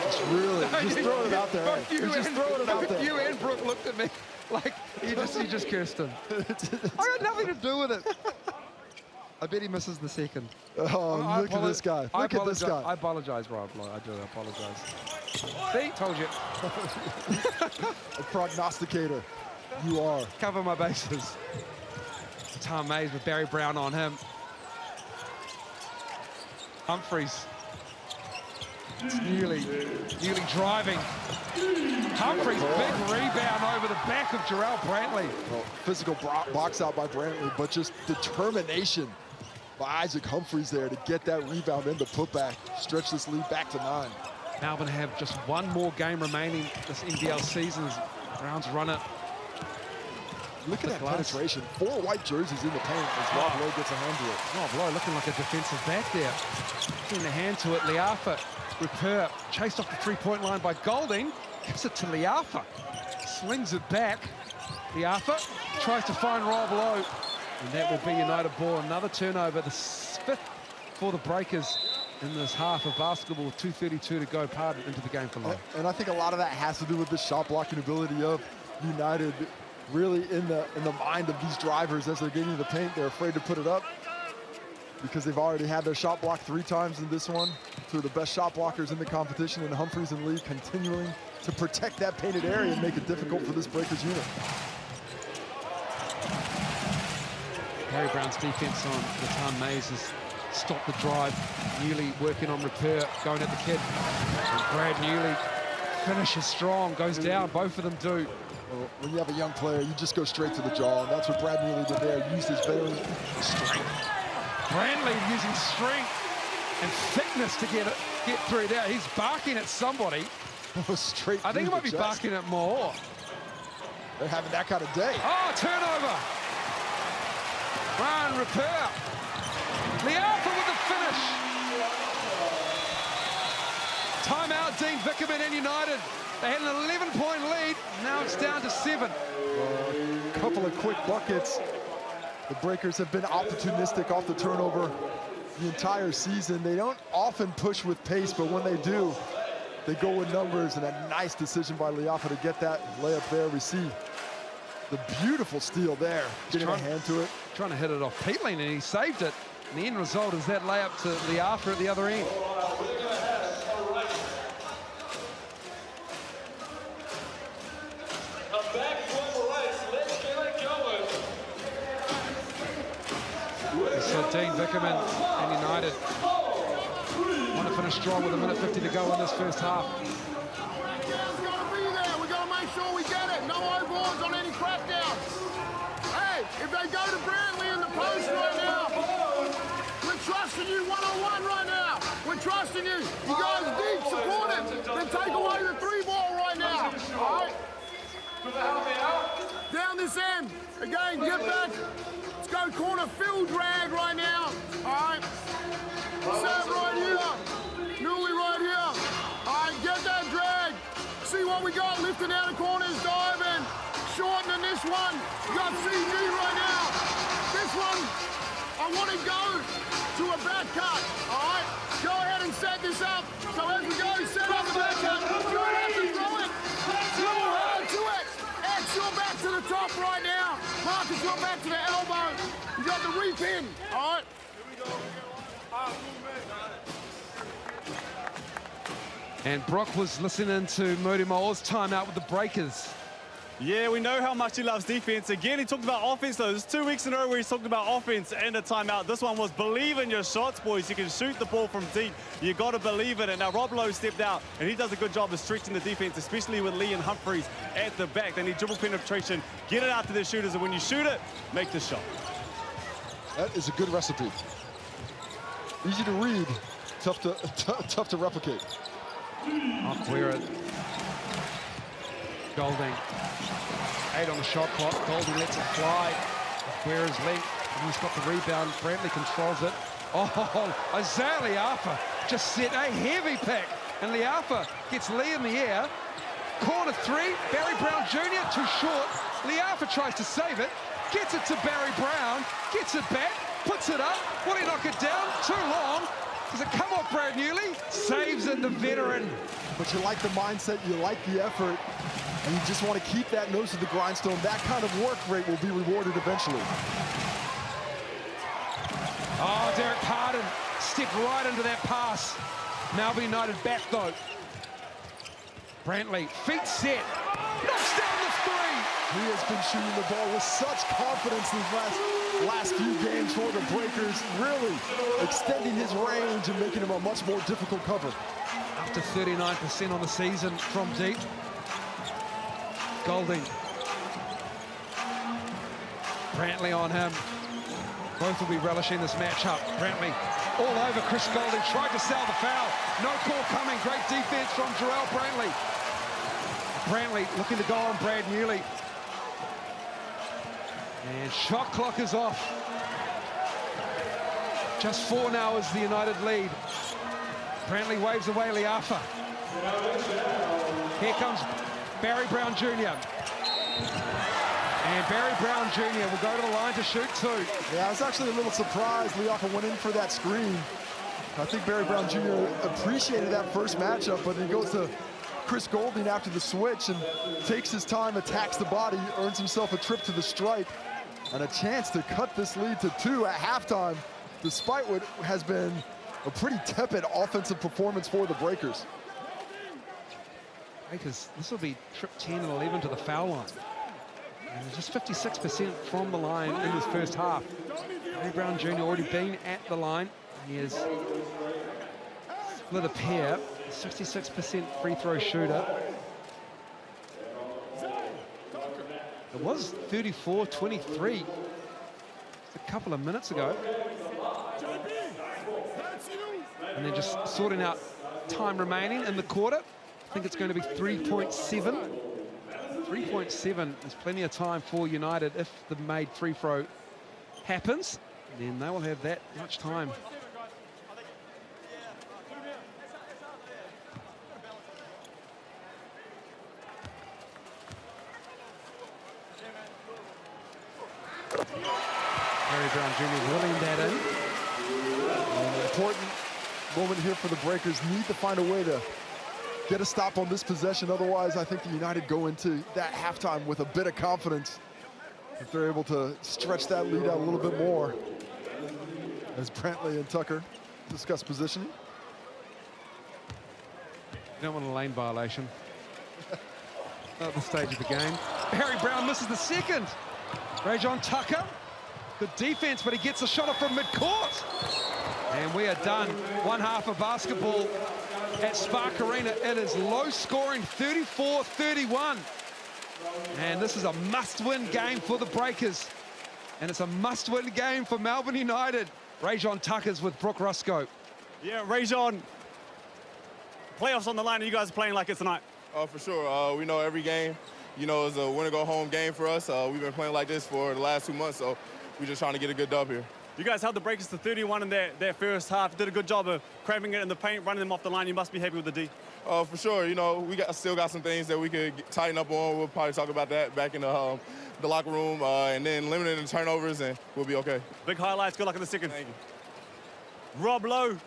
It's really just throwing it out there. Both He's just throwing it out there. You and Brooke looked at me like you just cursed him. I got nothing to do with it. I bet he misses the second. Oh, look at this guy. Look at this guy. I apologize, Rob Lowe. I do apologize. See, told you. A prognosticator. You are. Cover my bases. Rattan-Mays with Barry Brown on him. Humphreys. It's Newley driving. Humphreys, big rebound over the back of Jarrell Brantley. Well, physical box out by Brantley, but just determination by Isaac Humphreys there to get that rebound and the putback, stretch this lead back to 9. Melbourne have just one more game remaining this NBL season as Browns run it. Look at that penetration. 4 white jerseys in the paint as Rob Lowe gets a hand to it. Rob Lowe looking like a defensive back there. Getting a hand to it, Liafa. Repair, chased off the three-point line by Golding. Gives it to Liafa. Slings it back. Liafa tries to find Rob Lowe. And that will be United ball. Another turnover, the 5th for the Breakers in this half of basketball with 2:32 to go, parted into the game for Lowe. And I think a lot of that has to do with the shot blocking ability of United. Really in the mind of these drivers as they're getting to the paint. They're afraid to put it up because they've already had their shot blocked 3 times in this one. 2 of the best shot blockers in the competition, and Humphreys and Lee continuing to protect that painted area and make it difficult for this Breakers unit. Harry Brown's defense on Latan Mays has stopped the drive. Newley working on repair, going at the kid. And Brad Newley finishes strong, goes down, both of them do. Well, when you have a young player, you just go straight to the jaw, and that's what Brad Newley did there. Used his veteran strength. Brantley using strength and thickness to get through there. He's barking at somebody. Straight. I think he might be barking at Moore. They're having that kind of day. Oh, turnover. Ryan repair. Liafa with the finish. Timeout, Dean Vickerman and United. They had an 11-point lead. Now it's down to 7. A couple of quick buckets. The Breakers have been opportunistic off the turnover the entire season. They don't often push with pace, but when they do, they go with numbers, and a nice decision by Liafa to get that layup there. We see the beautiful steal there, getting a hand to it. Trying to hit it off Peatling, and he saved it. And the end result is that layup to Liafa at the other end. So Dean Vickerman and United want to finish strong with 1:50 to go in this first half. It's got to be there. We've got to make sure we get it. No overboards on any crackdowns. Hey, if they go to Brantley in the post right now, we're trusting you one-on-one right now. We're trusting you. You guys deep, support him. Then take away the 3-ball right now. All right? Down this end. Again, get back. Let's go corner field drag right now. All right? Set right here. Newley right here. All right, get that drag. See what we got. Lifting out of corners, diving. Shortening this one. You got CG right now. This one, I want to go to a back cut. All right? Go ahead and set this up. So as we go, set up the back cut. You don't have to throw it. Little hard to it. X, you're back to the top right now. Marcus, you're back to the elbow. You got the reap in. All right? Here we go. And Brock was listening to Moody Moore's timeout with the Breakers. Yeah, we know how much he loves defense. Again, he talked about offense, though. There's 2 weeks in a row where he's talked about offense and a timeout. This one was believe in your shots, boys. You can shoot the ball from deep. You got to believe in it. Now, Rob Lowe stepped out, and he does a good job of stretching the defense, especially with Lee and Humphreys at the back. They need dribble penetration. Get it out to their shooters, and when you shoot it, make the shot. That is a good recipe. Easy to read, tough to replicate. I'll clear it. Golding. 8 on the shot clock. Golding lets it fly. Guerra's length. He's got the rebound. Brantley controls it. Oh, Isaiah Liafa just set a heavy pick. And Liafa gets Lee in the air. Corner 3. Barry Brown Jr. too short. Liafa tries to save it. Gets it to Barry Brown. Gets it back. Puts it up. Will he knock it down? Too long. Does it come off Brad Newley? Saves it, the veteran. But you like the mindset, you like the effort, and you just want to keep that nose to the grindstone. That kind of work rate will be rewarded eventually. Oh, Derek Harden stepped right into that pass. Melbourne United back, though. Brantley, feet set. Knocks down the 3. He has been shooting the ball with such confidence these last few games for the Breakers, really extending his range and making him a much more difficult cover. up to 39% on the season from deep. Golding. Brantley on him. Both will be relishing this matchup. Brantley all over Chris Golding, tried to sell the foul. No call coming. Great defense from Jarrell Brantley. Brantley looking to go on Brad Newley. And shot clock is off. Just 4 now is the United lead. Brantley waves away Liafa. Here comes Barry Brown Jr. And Barry Brown Jr. will go to the line to shoot 2. Yeah, I was actually a little surprised Liafa went in for that screen. I think Barry Brown Jr. appreciated that first matchup, but he goes to Chris Golding after the switch and takes his time, attacks the body, earns himself a trip to the stripe, and a chance to cut this lead to 2 at halftime, despite what has been a pretty tepid offensive performance for the Breakers. Breakers, this will be trip 10 and 11 to the foul line. And just 56% from the line in this first half. Barry Brown Jr. already been at the line. He has split a pair, 66% free throw shooter. It was 34-23 just a couple of minutes ago. And then just sorting out time remaining in the quarter. I think it's going to be 3.7. 3.7 is plenty of time for United if the made free throw happens. Then they will have that much time. Barry Brown Jr. willing that in. An important moment here for the Breakers. Need to find a way to get a stop on this possession. Otherwise, I think the United go into that halftime with a bit of confidence if they're able to stretch that lead out a little bit more. As Brantley and Tucker discuss positioning. You don't want a lane violation. Not at the stage of the game. Barry Brown misses the second. Rajon Tucker, good defense, but he gets a shot off from midcourt. And we are done. One half of basketball at Spark Arena. It is low scoring, 34-31. And this is a must-win game for the Breakers. And it's a must-win game for Melbourne United. Rajon Tucker's with Brooke Roscoe. Yeah, Rajon, playoffs on the line, and you guys are playing like it tonight. Oh, for sure. We know every game, you know, is a win-or-go-home game for us. We've been playing like this for the last 2 months, so we're just trying to get a good dub here. You guys held the Breakers to 31 in their first half. Did a good job of cramming it in the paint, running them off the line. You must be happy with the D. For sure. You know, we still got some things that we could tighten up on. We'll probably talk about that back in the locker room, and then limiting the turnovers, and we'll be okay. Big highlights. Good luck in the second. Thank you. Rob Lowe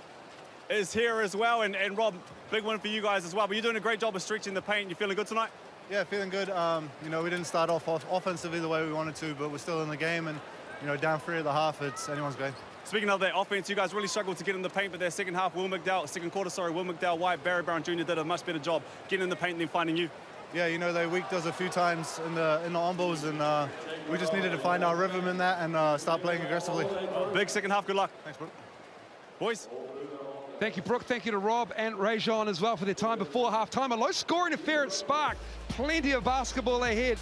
is here as well, and Rob, big one for you guys as well. But you're doing a great job of stretching the paint. You feeling good tonight? Yeah, feeling good. You know, we didn't start off offensively the way we wanted to, but we're still in the game, and you know, down 3 at the half, it's anyone's game. Speaking of that offense, you guys really struggled to get in the paint, but their second quarter, Will McDowell White, Barry Brown Jr. did a much better job getting in the paint than finding you. Yeah, you know, they weaked us a few times in the on-balls, and we just needed to find our rhythm in that and start playing aggressively. Big second half. Good luck. Thanks, Brooke. Boys. Thank you, Brooke. Thank you to Rob and Rajon as well for their time before halftime. A low-scoring affair at Spark. Plenty of basketball ahead.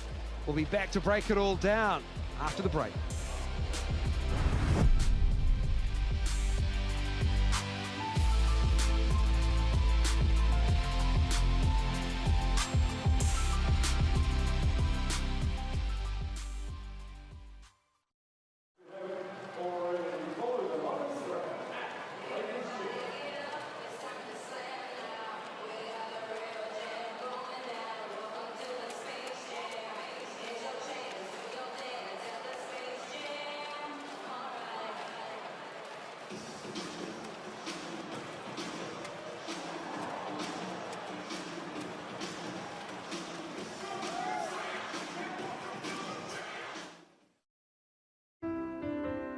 We'll be back to break it all down after the break.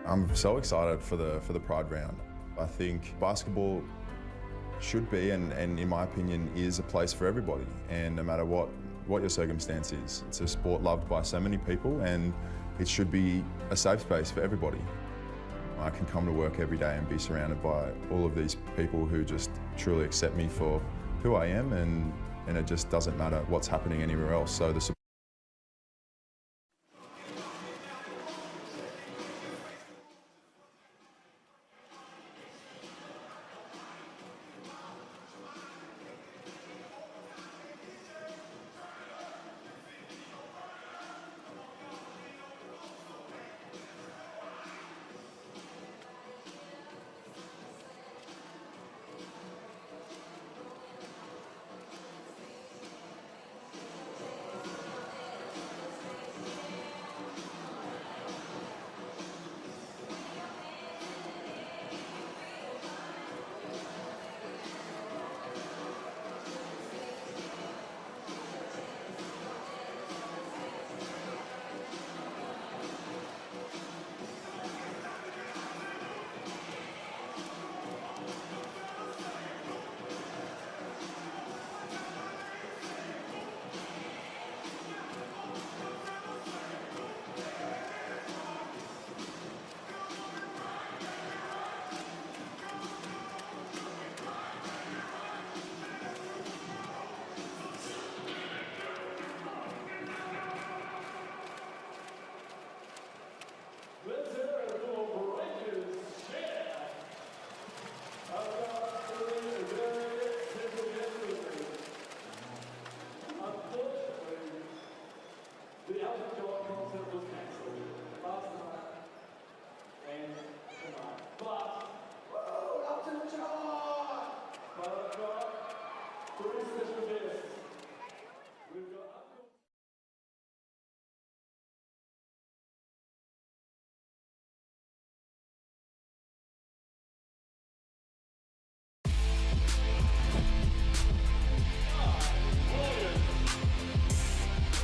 I'm so excited for the Pride round. I think basketball should be, and in my opinion, is a place for everybody. And no matter what your circumstance is, it's a sport loved by so many people, and it should be a safe space for everybody. I can come to work every day and be surrounded by all of these people who just truly accept me for who I am, and it just doesn't matter what's happening anywhere else. So the support.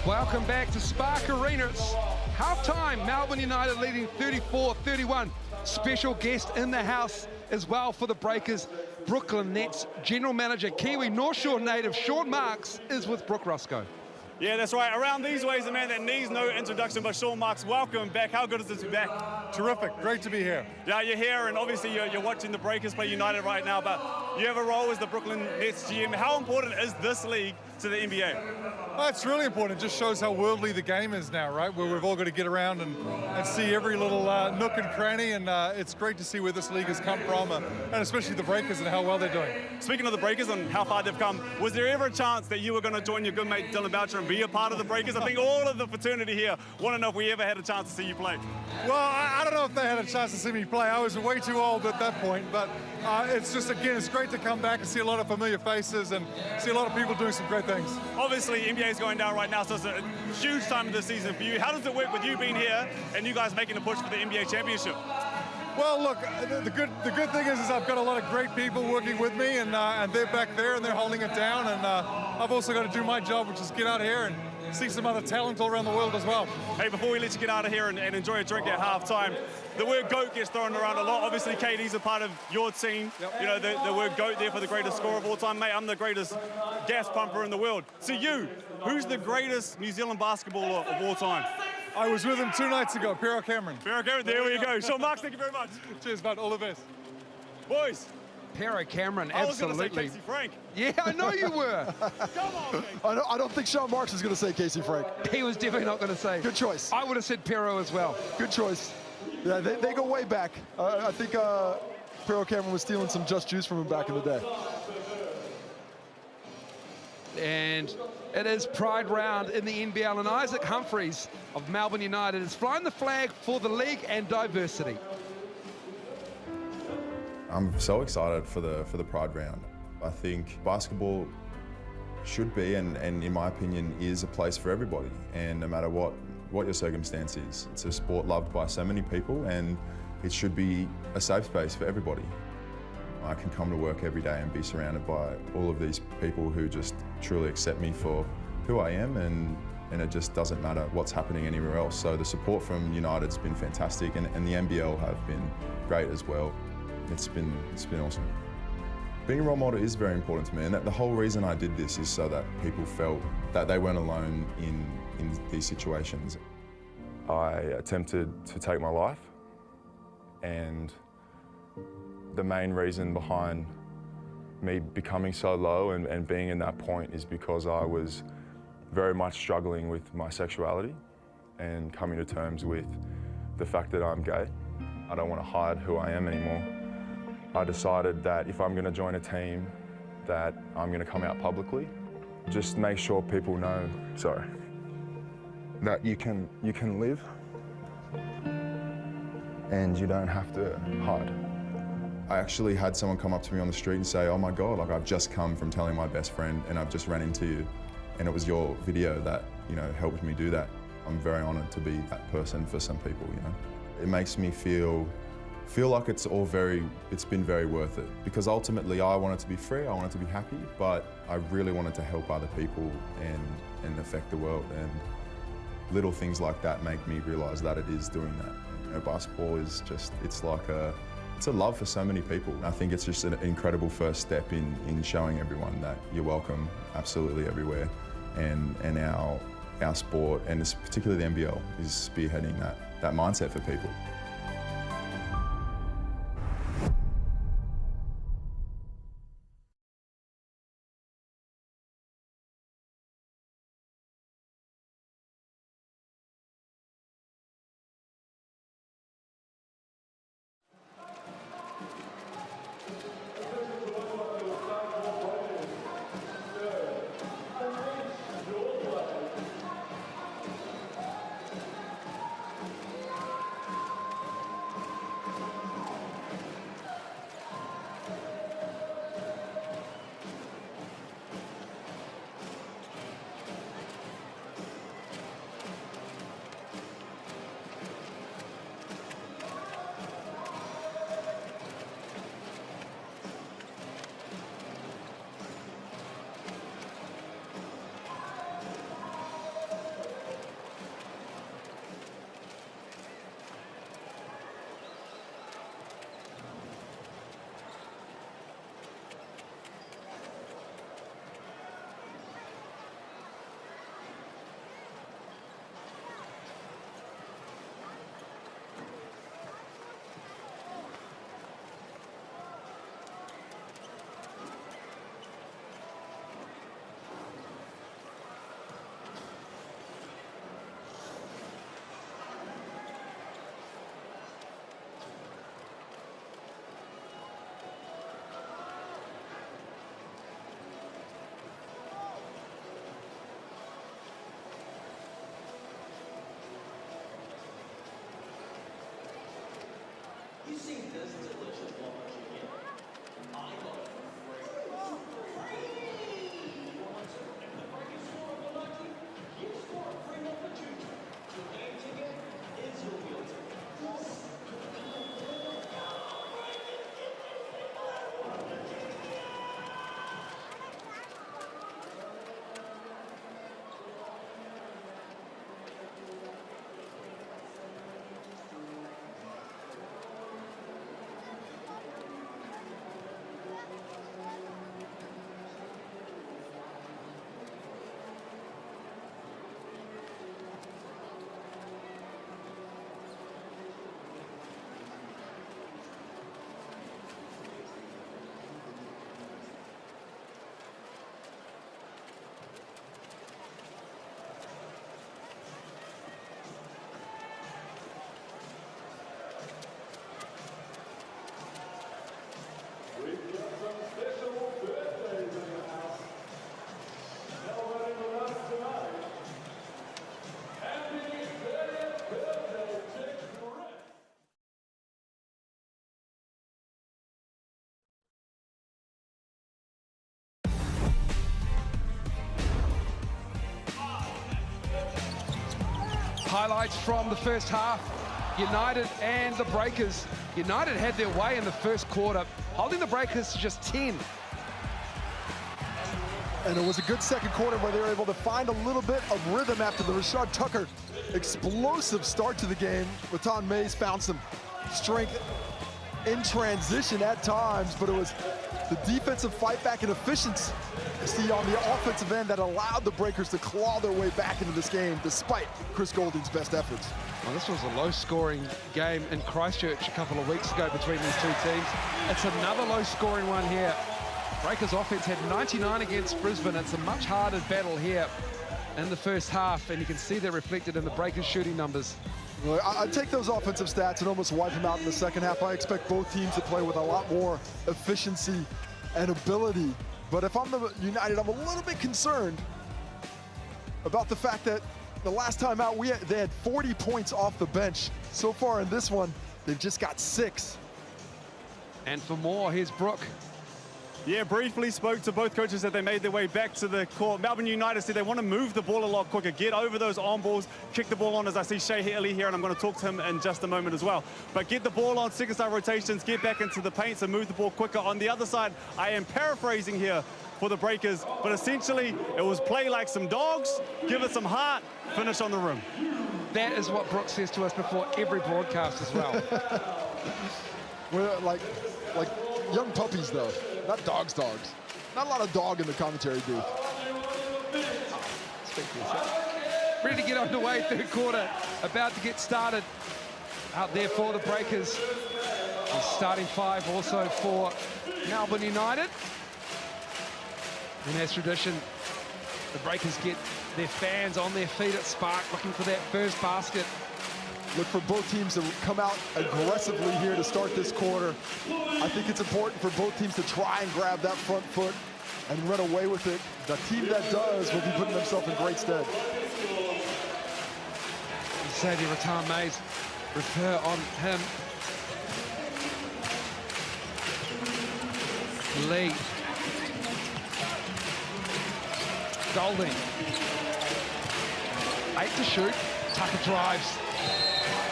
Welcome back to Spark Arena. It's halftime, Melbourne United leading 34-31. Special guest in the house as well for the Breakers. Brooklyn Nets General Manager, Kiwi North Shore native Sean Marks is with Brooke Roscoe. Yeah, that's right. Around these ways, a man that needs no introduction, but Sean Marks, welcome back. How good is it to be back? Terrific. Great to be here. Yeah, you're here, and obviously you're watching the Breakers play United right now, but you have a role as the Brooklyn Nets GM. How important is this league to the NBA? Oh, it's really important. It just shows how worldly the game is now, right? Where we've all got to get around and see every little nook and cranny, and it's great to see where this league has come from, and especially the Breakers and how well they're doing. Speaking of the Breakers and how far they've come, was there ever a chance that you were going to join your good mate Dylan Boucher and be a part of the Breakers? I think all of the fraternity here want to know if we ever had a chance to see you play. Well, I don't know if they had a chance to see me play. I was way too old at that point, but it's just, again, it's great to come back and see a lot of familiar faces and see a lot of people doing some great things. Obviously, NBA is going down right now, so it's a huge time of the season for you. How does it work with you being here and you guys making a push for the NBA championship? Well, look, the good thing is I've got a lot of great people working with me, and they're back there and they're holding it down, and I've also got to do my job, which is get out here and see some other talent all around the world as well. Hey, before we let you get out of here and enjoy a drink at halftime, the word GOAT gets thrown around a lot. Obviously, KD's a part of your team. Yep. You know, the word GOAT there for the greatest scorer of all time. Mate, I'm the greatest gas pumper in the world. To you, who's the greatest New Zealand basketballer of all time? I was with him 2 nights ago, Pero Cameron. Pero Cameron, there we go. Sean Marks, thank you very much. Cheers, bud. All the best. Boys. Pero Cameron, absolutely. I was going to say Casey Frank. Yeah, I know you were. Come on, I don't think Sean Marks is going to say Casey Frank. He was definitely not going to say. Good choice. I would have said Pero as well. Good choice. Yeah, they go way back. I think Pero Cameron was stealing some Just Juice from him back in the day. And it is Pride Round in the NBL, and Isaac Humphreys of Melbourne United is flying the flag for the league and diversity. I'm so excited for the Pride Round. I think basketball should be, and in my opinion, is a place for everybody. And no matter what your circumstance is, it's a sport loved by so many people, and it should be a safe space for everybody. I can come to work every day and be surrounded by all of these people who just truly accept me for who I am, and it just doesn't matter what's happening anywhere else. So the support from United's been fantastic, and the NBL have been great as well. It's been awesome. Being a role model is very important to me, and the whole reason I did this is so that people felt that they weren't alone in these situations. I attempted to take my life, and the main reason behind me becoming so low and being in that point is because I was very much struggling with my sexuality and coming to terms with the fact that I'm gay. I don't want to hide who I am anymore. I decided that if I'm going to join a team, that I'm going to come out publicly. Just make sure people know, that you can live and you don't have to hide. I actually had someone come up to me on the street and say, oh my God, like I've just come from telling my best friend and I've just ran into you. And it was your video that, helped me do that. I'm very honored to be that person for some people, It makes me feel like it's been very worth it. Because ultimately I wanted to be free, I wanted to be happy, but I really wanted to help other people and affect the world. And little things like that make me realize that it is doing that. Basketball is just, it's a love for so many people. I think it's just an incredible first step in showing everyone that you're welcome absolutely everywhere. And our sport, and particularly the NBL, is spearheading that mindset for people. Highlights from the first half. United and the Breakers. United had their way in the first quarter, holding the Breakers to just 10. And it was a good second quarter where they were able to find a little bit of rhythm after the Rashad Tucker explosive start to the game. Baton Mays found some strength in transition at times, but it was the defensive fight back and efficiency on the offensive end that allowed the Breakers to claw their way back into this game despite Chris Golding's best efforts. Well, this was a low-scoring game in Christchurch a couple of weeks ago between these two teams. It's another low-scoring one here. Breakers offense had 99 against Brisbane. It's a much harder battle here in the first half, and you can see that reflected in the Breakers shooting numbers. Well, I take those offensive stats and almost wipe them out in the second half. I expect both teams to play with a lot more efficiency and ability. But if I'm the United, I'm a little bit concerned about the fact that the last time out, they had 40 points off the bench. So far in this one, they've just got 6. And for more, here's Brooke. Yeah, briefly spoke to both coaches that they made their way back to the court. Melbourne United said they want to move the ball a lot quicker, get over those on balls, kick the ball on, as I see Shea Haley here, and I'm going to talk to him in just a moment as well. But get the ball on second side rotations, get back into the paint, so move the ball quicker. On the other side, I am paraphrasing here for the Breakers, but essentially it was play like some dogs, give it some heart, finish on the rim. That is what Brooke says to us before every broadcast as well. We're like young puppies, though. Not dogs. Not a lot of dog in the commentary booth. Ready to get underway, third quarter. About to get started out there for the Breakers. And starting 5 also for Melbourne United. And as tradition, the Breakers get their fans on their feet at Spark, looking for that first basket. Look for both teams to come out aggressively here to start this quarter. I think it's important for both teams to try and grab that front foot and run away with it. The team that does will be putting themselves in great stead. Sadie Rattan Mays, refer on him. Lee. Golding. 8 to shoot. Tucker drives.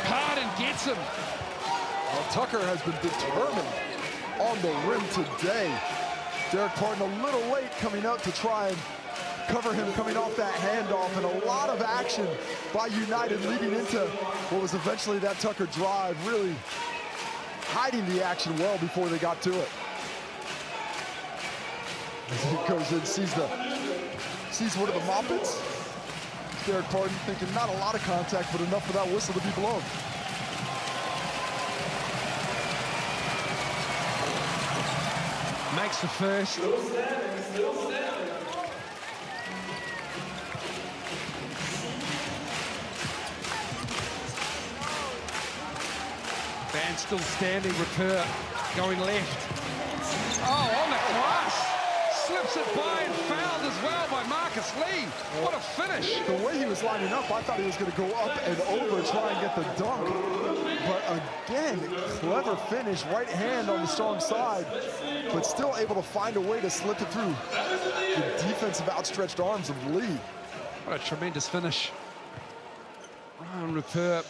Harden gets him. Well, Tucker has been determined on the rim today. Derek Parton a little late coming out to try and cover him coming off that handoff, and a lot of action by United leading into what was eventually that Tucker drive, really hiding the action well before they got to it. As he goes in, sees one of the Moppets. Derek Parton thinking not a lot of contact, but enough for that whistle to be blown. Makes the first. Van still standing, Repair going left. Oh, on the glass. Slips it by and fouled as well by Marcus Lee. What a finish. The way he was lining up, I thought he was going to go up and over, try and get the dunk. But again, clever finish, right hand on the strong side, but still able to find a way to slip it through the defensive outstretched arms of Lee. What a tremendous finish. Ryan Repair,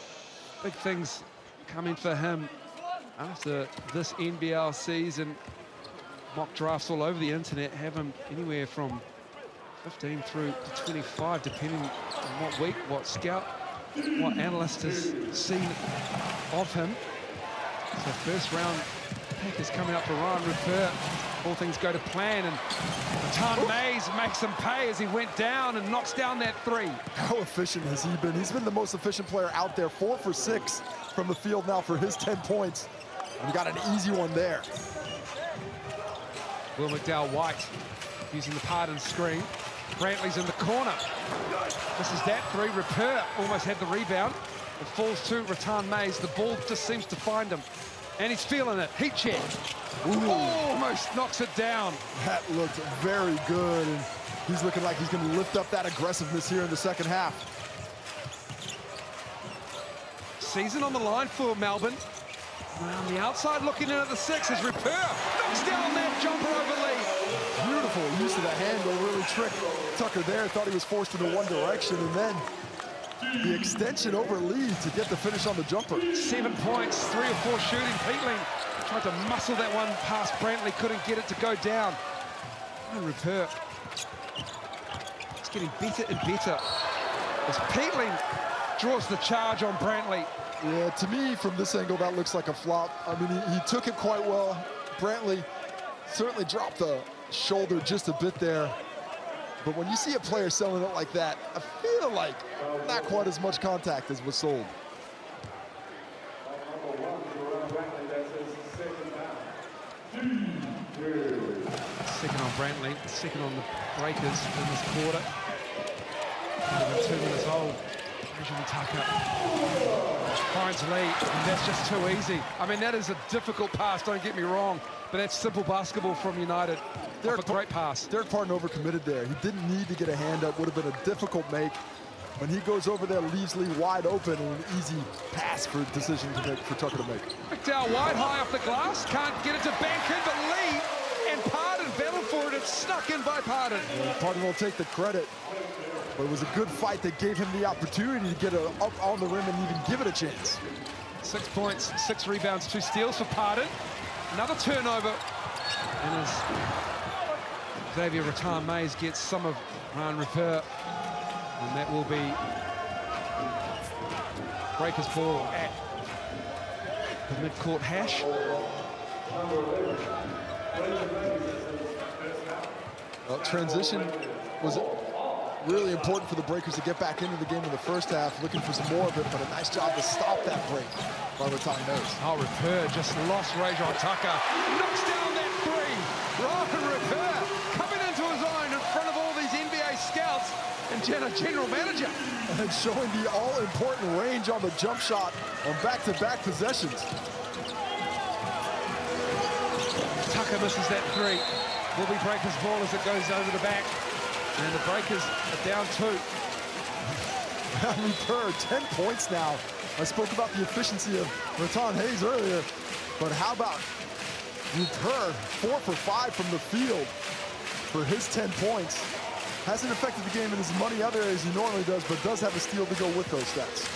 big things coming for him after this NBL season. Mock drafts all over the internet have him anywhere from 15 through to 25, depending on what week, what scout, what analyst has seen of him. So first round pick is coming up for Ryan Repair. All things go to plan, and Rattan Mays makes him pay as he went down and knocks down that 3. How efficient has he been? He's been the most efficient player out there, 4 for 6 from the field now for his 10 points. And we got an easy one there. Will McDowell-White using the Pardon screen. Brantley's in the corner. This is that 3. Repair almost had the rebound. It falls to Rattan Mays. The ball just seems to find him. And he's feeling it. Heat check. Ooh. Almost knocks it down. That looked very good. And he's looking like he's going to lift up that aggressiveness here in the second half. Season on the line for Melbourne. On the outside, looking in at the 6 is Repair. Knocks down that jumper over Lee. Beautiful use of the handle, really tricked Tucker there. Thought he was forced into one direction, and then the extension over Lee to get the finish on the jumper. 7 points, 3 or 4 shooting. Peatling tried to muscle that one past Brantley, couldn't get it to go down. And Repair, it's getting better and better as Peatling draws the charge on Brantley. Yeah, to me, from this angle, that looks like a flop. I mean, he took it quite well. Brantley certainly dropped the shoulder just a bit there. But when you see a player selling it like that, I feel like not quite as much contact as was sold. Second Brantley, second on the breakers in this quarter. Only 2 minutes old. Benjamin Tucker finds Lee, and that's just too easy. I mean, that is a difficult pass, don't get me wrong, but that's simple basketball from United. A great pass. Derek Parton overcommitted there. He didn't need to get a hand up, would have been a difficult make. When he goes over there, leaves Lee wide open, and an easy pass for decision to make, for Tucker to make. McDowell wide, high off the glass, can't get it to bank in, but Lee and Parton battled for it. It's snuck in by Parton. Parton will take the credit, but it was a good fight that gave him the opportunity to get it up on the rim and even give it a chance. 6 points, 6 rebounds, 2 steals for Parton. Another turnover, and as Xavier Rattan-Mays gets some of Ryan Rupert, and that will be Breakers ball at the mid-court hash. Well, transition was really important for the Breakers to get back into the game in the first half, looking for some more of it, but a nice job to stop that break by Rattan-Mays. Oh, Rupert just lost Rajon Tucker. Knocks down that three. Ryan Rupert coming into his own in front of all these NBA scouts and general manager. And showing the all-important range on the jump shot on back-to-back possessions. Tucker misses that three. Will be Breakers ball as it goes over the back. And the Breakers are down 2. Rupert, 10 points now. I spoke about the efficiency of Rattan-Mays earlier, but how about Rupert, 4 for 5 from the field for his 10 points. Hasn't affected the game in as many other areas he normally does, but does have a steal to go with those stats.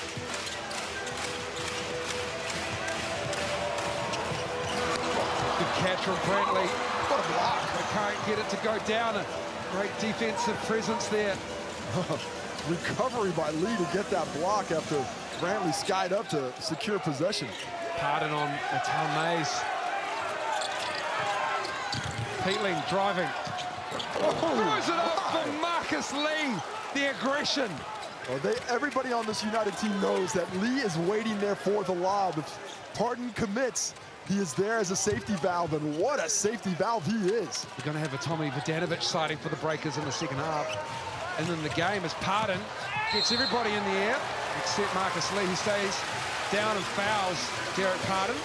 Good catch from Brantley. What a block. They can't get it to go down. A great defensive presence there. Recovery by Lee to get that block after Brantley skied up to secure possession. Parton on Rattan-Mays. Peatling driving. Throws it up for Marcus Lee. The aggression. Well, everybody on this United team knows that Lee is waiting there for the lob. If Parton commits, he is there as a safety valve, and what a safety valve he is. We're going to have a Tommy Vodanovic sighting for the Breakers in the second half. And then the game as Parton gets everybody in the air, except Marcus Lee, who stays down and fouls Derek Parton.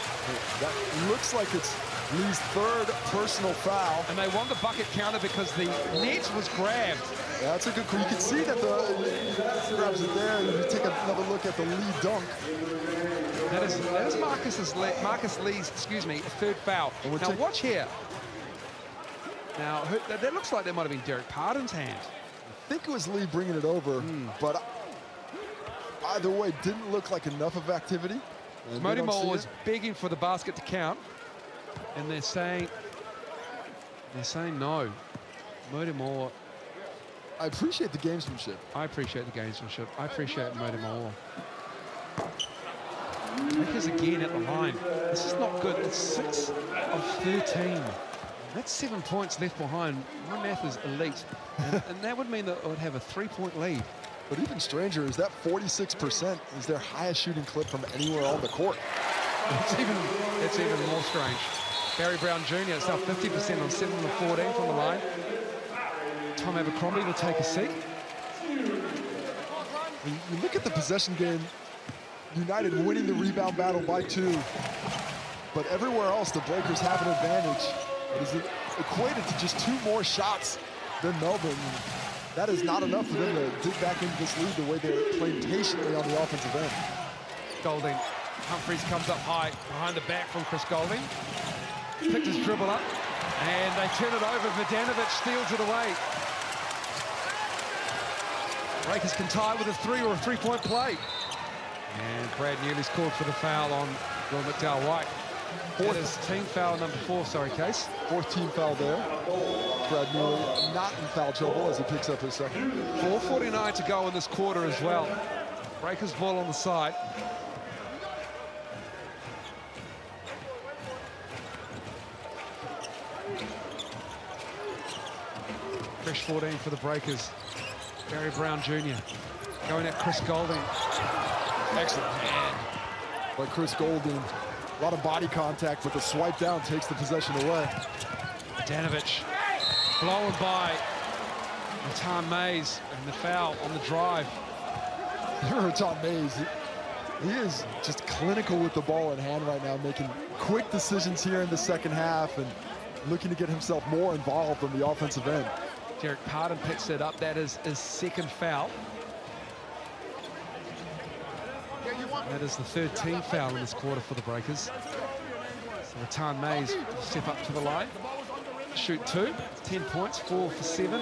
That looks like it's Lee's 3rd personal foul. And they won the bucket counter because the net was grabbed. Yeah, that's a good call. You can see that the grabs it there, and you take another look at the Lee dunk. That is Marcus Lee's, 3rd foul. Now watch here. Now that looks like that might have been Derek Parton's hand. I think it was Lee bringing it over, but either way, didn't look like enough of activity. Mody Mole was begging for the basket to count, and they're saying no. Mody Mole. I appreciate the gamesmanship. I appreciate the gamesmanship. I appreciate Mody Mole. Breakers again at the line. This is not good. It's 6 of 13. That's 7 points left behind. My math is elite. And that would mean that it would have a 3-point lead. But even stranger is that 46% is their highest shooting clip from anywhere on the court. It's even more strange. Barry Brown Jr. is now 50% on 7 of 14 from the line. Tom Abercrombie will take a seat. When you look at the possession game, United winning the rebound battle by 2. But everywhere else, the Breakers have an advantage. It is equated to just 2 more shots than Melbourne. That is not enough for them to dig back into this lead the way they're playing patiently on the offensive end. Golding. Humphreys comes up high behind the back from Chris Golding. Picked his dribble up, and they turn it over. Vodanovic steals it away. Breakers can tie with a 3 or a 3-point play. And Brad Newley's called for the foul on Will McDowell-White. That is team foul number 4, sorry, Case. 4th team foul there. Brad Newley not in foul trouble as he picks up his second. 4:49 to go in this quarter as well. Breakers ball on the side. Fresh 14 for the Breakers. Barry Brown Jr. going at Chris Golding. Excellent hand by Chris Golding. A lot of body contact, but the swipe down takes the possession away. Vodanovic blown by Tom Mays, and the foul on the drive. Tom Mays, he is just clinical with the ball in hand right now, making quick decisions here in the second half and looking to get himself more involved on the offensive end. Derek Pardon picks it up. That is his second foul. That is the third team foul in this quarter for the Breakers. So Ratan Mays will step up to the line, shoot 2, 10 points, 4 for 7,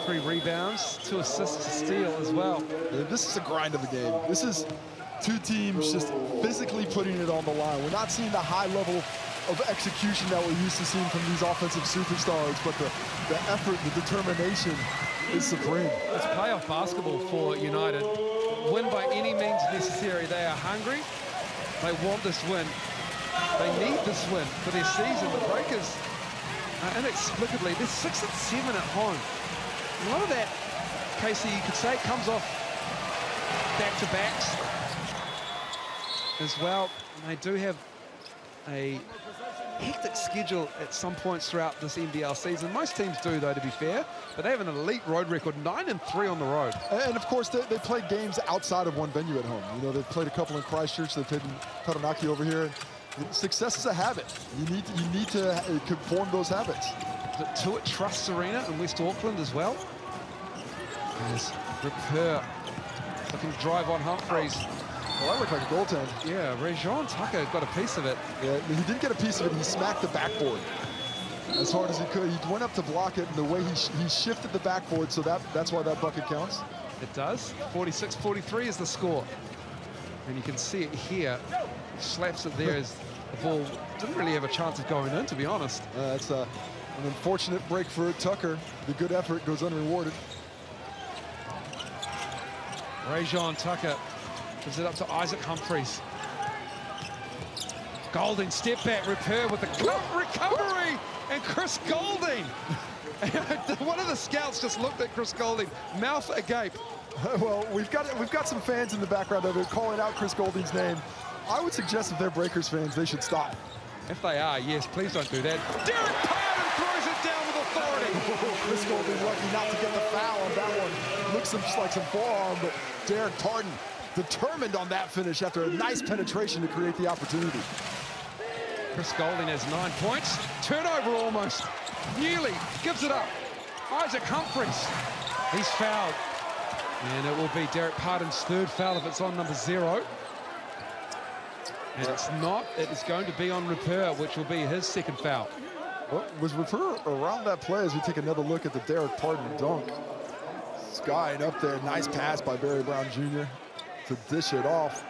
3 rebounds, 2 assists, a steal as well. Yeah, this is a grind of a game. This is two teams just physically putting it on the line. We're not seeing the high level of execution that we're used to seeing from these offensive superstars, but the effort, the determination is supreme. It's playoff basketball for United. Win by any means necessary. They are hungry. They want this win. They need this win for their season. The Breakers, inexplicably, they're 6 and 7 at home. A lot of that, Casey, you could say, comes off back-to-backs as well. And they do have a hectic schedule at some points throughout this NBL season. Most teams do, though, to be fair, but they have an elite road record, 9 and 3 on the road. And of course, they play games outside of one venue at home. You know, they've played a couple in Christchurch, they've played in Taranaki over here. Success is a habit. You need to conform those habits. Two at Trust Arena in West Auckland as well. There's Ripper looking to drive on Humphreys. Well, that looked like a goaltend. Yeah, Rajon Tucker got a piece of it. Yeah, he didn't get a piece of it. He smacked the backboard as hard as he could. He went up to block it, and the way he shifted the backboard, so that's why that bucket counts. It does. 46-43 is the score. And you can see it here. He slaps it there as the ball didn't really have a chance of going in, to be honest. That's an unfortunate break for Tucker. The good effort goes unrewarded. Rajon Tucker gives it up to Isaac Humphreys. Golding, step back, Ripper with the recovery, and Chris Golding. One of the scouts just looked at Chris Golding, mouth agape. Well, we've got some fans in the background that are calling out Chris Golding's name. I would suggest if they're Breakers fans, they should stop. If they are, yes, please don't do that. Derek Pardon throws it down with authority. Chris Golding lucky not to get the foul on that one. Looks like some forearm, but Derek Pardon determined on that finish after a nice penetration to create the opportunity. Chris Golding has 9 points. Turnover almost. Nearly gives it up. Isaac Humphreys. He's fouled. And it will be Derek Pardon's third foul if it's on number 0. And it's not. It is going to be on Ripper, which will be his second foul. Well, was Ripper around that play as we take another look at the Derek Pardon dunk? Skying up there. Nice pass by Barry Brown Jr. to dish it off.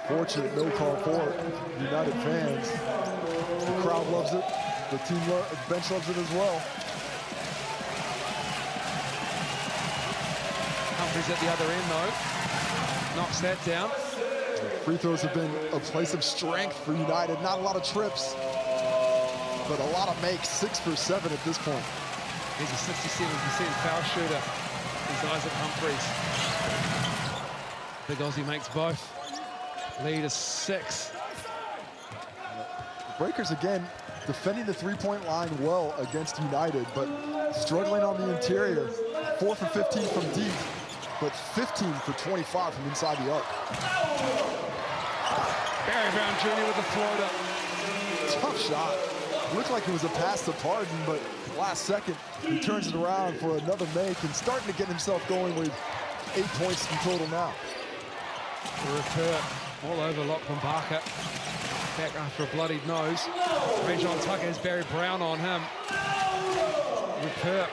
Fortunate no call for it. United fans. The crowd loves it. The bench loves it as well. Humphreys at the other end, though. Knocks that down. Free throws have been a place of strength for United. Not a lot of trips, but a lot of makes. 6 for 7 at this point. He's a 67% foul shooter. He's Isaac Humphreys. Big Aussie makes both. Lead is 6. The Breakers again defending the three-point line well against United, but struggling on the interior. 4 for 15 from deep, but 15 for 25 from inside the arc. Barry Brown Jr. with the floater. Tough shot. Looked like it was a pass to Pardon, but last second he turns it around for another make and starting to get himself going with 8 points in total now. Ripper all over Lachlan Barker. Back after a bloodied nose. Rajon Tucker has Barry Brown on him. Ripper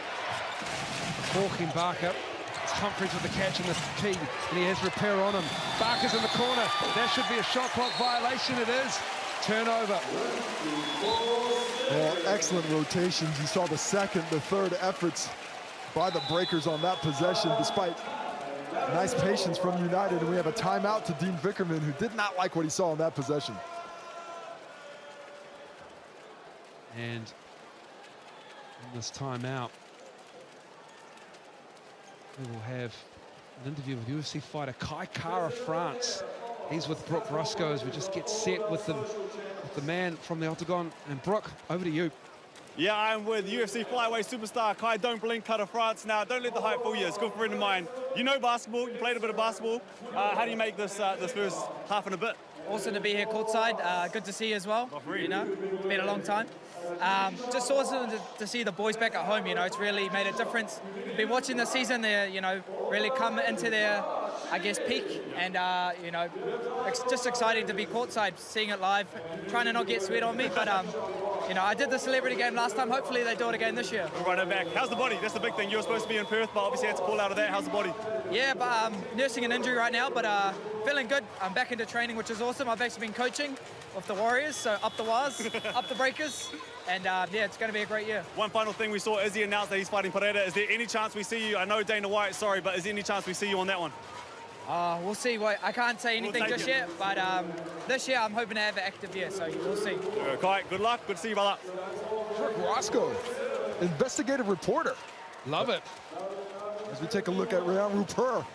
hawking Barker. It's Humphreys with the catch and the key, and he has Ripper on him. Barker's in the corner. That should be a shot clock violation. It is. Turnover. Well, excellent rotations. You saw the second, the third efforts by the Breakers on that possession, despite nice patience from United. And we have a timeout to Dean Vickerman, who did not like what he saw on that possession. And in this timeout, we will have an interview with UFC fighter Kai Kara France. He's with Brooke Roscoe as we just get set with the man from the Octagon. And Brooke, over to you. Yeah, I'm with UFC flyweight superstar Kai Don't Blink, Cutter France. Now, don't let the hype fool you. It's a good friend of mine. You know basketball. You played a bit of basketball. How do you make this this first half and a bit? Awesome to be here courtside. Good to see you as well. You know, it's been a long time. Just awesome to see the boys back at home. You know, it's really made a difference. Been watching this season. They're, you know, really come into their, I guess, peak. And you know, it's just exciting to be courtside, seeing it live. Trying to not get sweat on me, but you know, I did the celebrity game last time. Hopefully they do it again this year. We'll run it back. How's the body? That's the big thing. You were supposed to be in Perth, but obviously had to pull out of that. How's the body? Yeah, but I'm nursing an injury right now, but feeling good. I'm back into training, which is awesome. I've actually been coaching with the Warriors, so up the Waz, up the Breakers, and yeah, it's going to be a great year. One final thing, we saw Izzy announce that he's fighting Pereira. Is there any chance we see you? I know Dana White, sorry, but is there any chance we see you on that one? We'll see. I can't say anything just yet, but this year I'm hoping to have an active year, so we'll see. Kai, good luck. Good to see you, brother. Roscoe, investigative reporter. Love it. As we take a look at Ryan Rupert,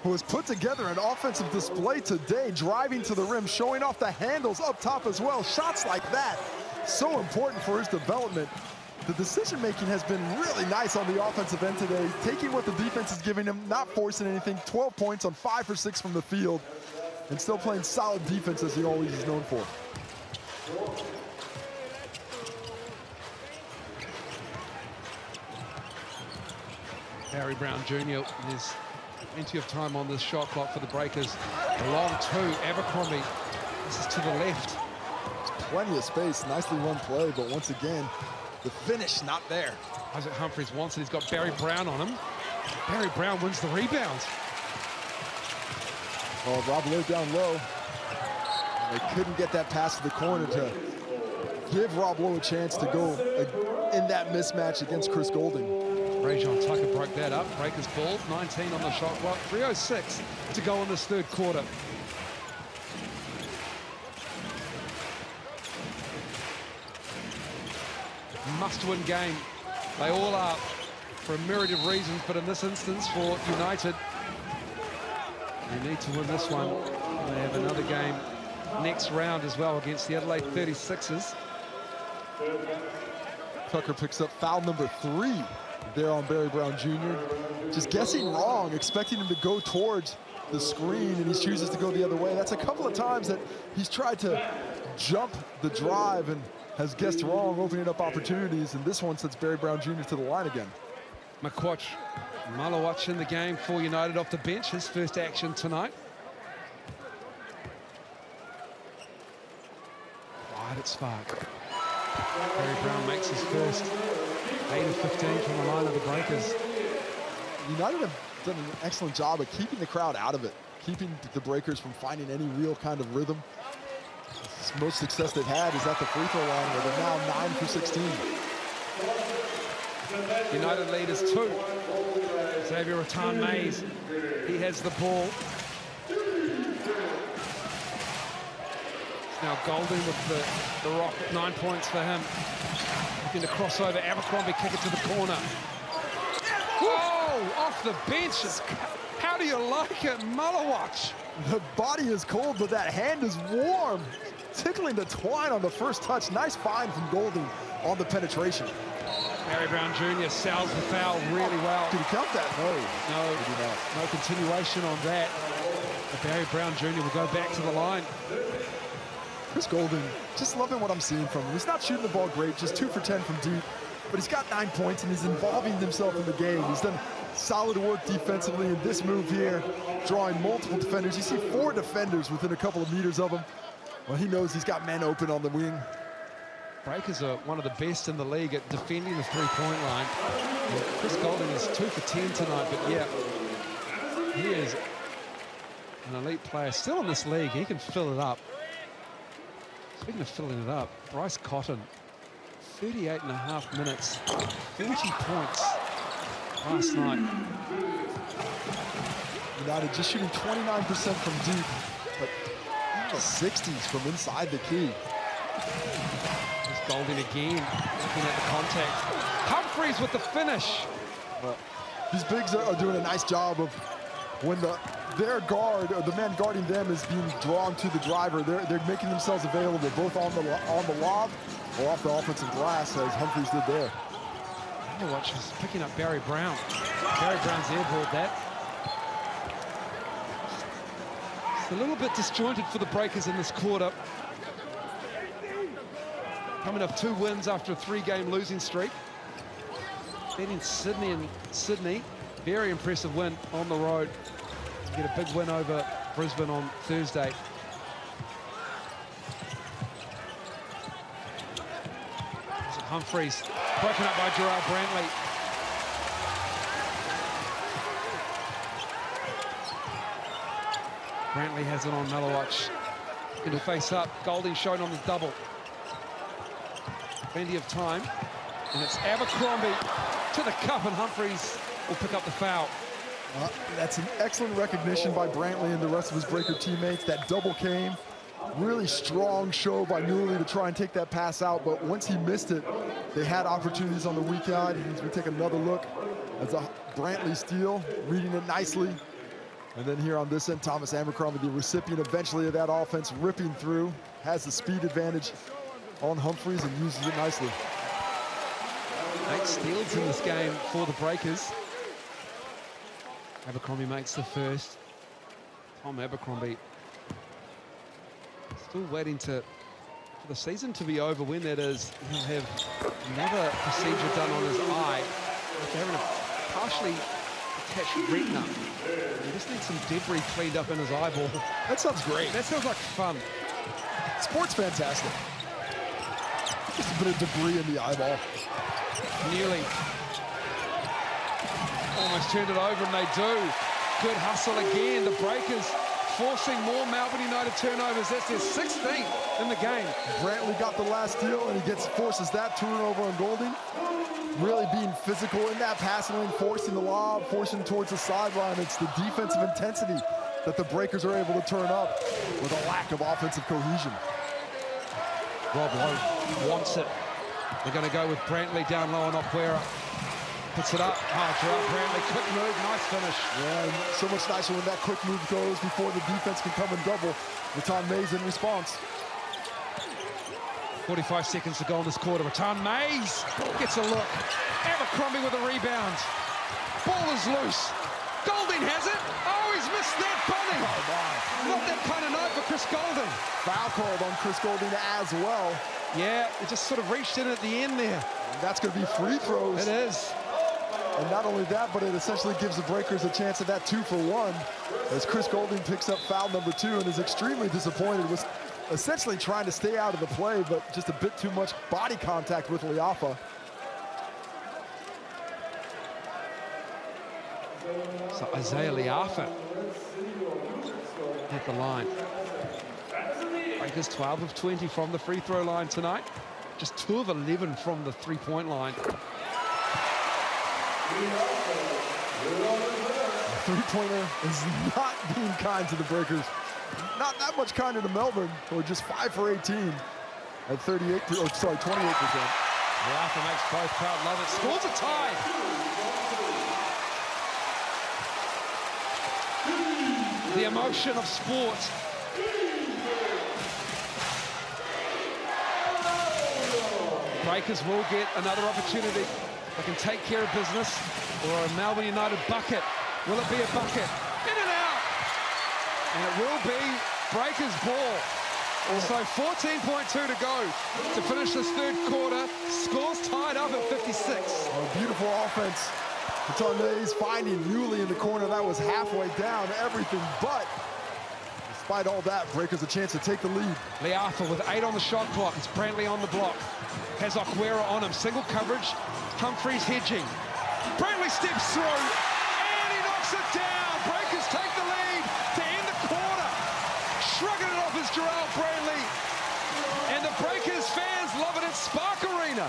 who has put together an offensive display today, driving to the rim, showing off the handles up top as well. Shots like that, so important for his development. The decision-making has been really nice on the offensive end today, taking what the defense is giving him, not forcing anything. 12 points on 5 for 6 from the field, and still playing solid defense as he always is known for. Barry Brown Jr. There's plenty of time on this shot clock for the Breakers. A long two, Abercrombie. This is to the left. There's plenty of space, nicely run play, but once again, the finish not there. Isaac Humphreys wants it. He's got Barry Brown on him. Barry Brown wins the rebound. Oh, Rob Lowe down low. They couldn't get that pass to the corner to give Rob Lowe a chance to go in that mismatch against Chris Golding. Rajon Tucker broke that up. Breakers ball, 19 on the shot clock. 3:06 to go in this third quarter. Must-win game. They all are for a myriad of reasons, but in this instance for United, they need to win this one. They have another game next round as well against the Adelaide 36ers. Tucker picks up foul number 3 there on Barry Brown Jr. Just guessing wrong, expecting him to go towards the screen, and he chooses to go the other way. That's a couple of times that he's tried to jump the drive and has guessed wrong, opening up opportunities, and this one sends Barry Brown Jr. to the line again. Makwach Malawach in the game for United off the bench, his first action tonight. Wide at Spark. Barry Brown makes his first 8 of 15 from the line of the Breakers. United have done an excellent job of keeping the crowd out of it, keeping the Breakers from finding any real kind of rhythm. The most success they've had is at the free throw line, where they're now 9 for 16. United lead is 2. Xavier Rattan-Mays, he has the ball. It's now Golding with the rock, 9 points for him. Looking to cross over, Abercrombie kick it to the corner. Whoa, off the bench. How do you like it, Malawach? The body is cold, but that hand is warm. Tickling the twine on the first touch. Nice find from Golding on the penetration. Barry Brown Jr. sells the foul really well. Did he count that? No continuation on that. But Barry Brown Jr. will go back to the line. Chris Golding, just loving what I'm seeing from him. He's not shooting the ball great, just 2 for 10 from deep, but he's got 9 points and he's involving himself in the game. He's done solid work defensively in this move here, drawing multiple defenders. You see 4 defenders within a couple of meters of him. Well, he knows he's got men open on the wing. Breakers are one of the best in the league at defending the three-point line. And Chris Golding is 2 for 10 tonight, but yeah, he is an elite player. Still in this league, he can fill it up. Speaking of filling it up, Bryce Cotton, 38.5 minutes, 40 points last night. United just shooting 29% from deep, but in the 60s from inside the key. There's Golding again, looking at the contact. Humphreys with the finish. These bigs are doing a nice job of when their guard, or the man guarding them, is being drawn to the driver, they're making themselves available both on the lob or off the offensive glass, as Humphreys did there. Watch, was picking up Barry Brown. Barry Brown's airballed that. It's a little bit disjointed for the Breakers in this quarter. Coming off 2 wins after a 3-game losing streak. Beating Sydney. Very impressive win on the road. Get a big win over Brisbane on Thursday. Humphreys broken up by Gerard Brantley. Brantley has it on Malawatch. Going to face up. Golding shown on the double. Plenty of time. And it's Abercrombie to the cup, and Humphreys will pick up the foul. That's an excellent recognition by Brantley and the rest of his Breaker teammates. That double came. Really strong show by Newley to try and take that pass out, but once he missed it, they had opportunities on the weak side. As we take another look, as a Brantley steal, reading it nicely. And then here on this end, Thomas Abercrombie, the recipient eventually of that offense, ripping through, has the speed advantage on Humphreys and uses it nicely. 8 steals in this game for the Breakers. Abercrombie makes the first. Tom Abercrombie still waiting for the season to be over. When that is, he'll have another procedure done on his eye. They're having a partially attached retina. He just needs some debris cleaned up in his eyeball. That sounds great. That sounds like fun. Sport's fantastic. Just a bit of debris in the eyeball. Newley almost turned it over, and they do. Good hustle again. The Breakers forcing more Melbourne United turnovers. That's their 16th in the game. Brantley got the last steal, and he forces that turnover on Golding. Really being physical in that passing lane, forcing the lob, forcing towards the sideline. It's the defensive intensity that the Breakers are able to turn up with a lack of offensive cohesion. Rob Lowe wants it. They're going to go with Brantley down low on Okwera. Puts it up. Gerard Brantley, quick move, nice finish. Yeah, and so much nicer when that quick move goes before the defense can come and double. Rattan Mays in response. 45 seconds to go in this quarter. Rattan Mays gets a look. Abercrombie with a rebound. Ball is loose. Golding has it. Oh, he's missed that bunny. Not that kind of night for Chris Golding. Foul called on Chris Golding as well. Yeah, it just sort of reached in at the end there. And that's going to be free throws. It is. And not only that, but it essentially gives the Breakers a chance at that 2-for-1 as Chris Golding picks up foul number 2 and is extremely disappointed. Was essentially trying to stay out of the play, but just a bit too much body contact with Leafa. So Isaiah Leafa at the line. Breakers 12 of 20 from the free throw line tonight. Just 2 of 11 from the three-point line. Three-pointer is not being kind to the Breakers. Not that much kinder to Melbourne, who are just 5 for 18 at 28%. Leafa makes both crowd love it. Scores a tie. The emotion of sport. Breakers will get another opportunity. They can take care of business, or a Melbourne United bucket. Will it be a bucket? In and out! And it will be Breakers' ball. Also 14.2 to go to finish this third quarter. Scores tied up at 56. Oh, beautiful offense. Rattan Mays finding Newley in the corner. That was halfway down, everything but. Despite all that, Breakers a chance to take the lead. Leafa with 8 on the shot clock. It's Brantley on the block. Has Okwera on him. Single coverage. Humphreys hedging. Brantley steps through, and he knocks it down. Breakers take the lead to end the quarter. Shrugging it off is Gerald Brantley. And the Breakers fans love it at Spark Arena.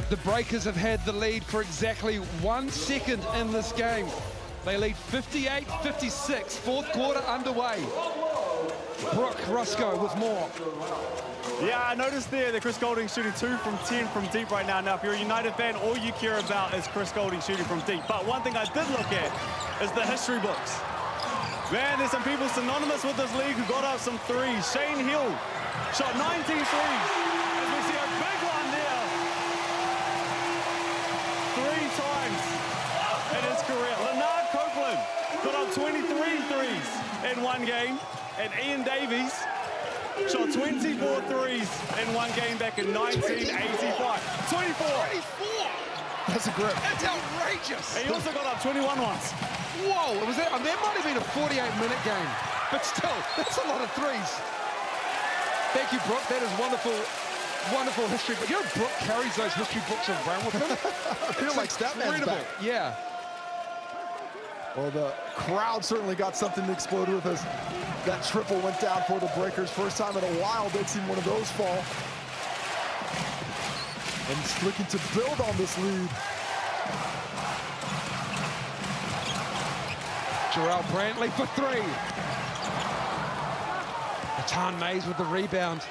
The Breakers have had the lead for exactly 1 second in this game. They lead 58-56, fourth quarter underway. Brooke Roscoe with more. Yeah, I noticed there that Chris Golding's shooting 2 from 10 from deep right now. Now, if you're a United fan, all you care about is Chris Golding shooting from deep. But one thing I did look at is the history books. Man, there's some people synonymous with this league who got up some threes. Shane Hill shot 19 threes. As we see a big one there. 3 times in his career. Leonard Copeland got up 23 threes in one game. And Ian Davies shot 24 threes in one game back in 1985. 24! That's a grip. That's outrageous. And he also got up 21 once. Whoa, it was that might have been a 48-minute game, but still, that's a lot of threes. Thank you, Brooke. That is wonderful, wonderful history. But you know, Brooke carries those history books around with him. I feel like Statman's back. Yeah. Well, the crowd certainly got something to explode with as that triple went down for the Breakers. First time in a while they'd seen one of those fall. And just looking to build on this lead. Jarrell Brantley for 3. Natan Mays with the rebound.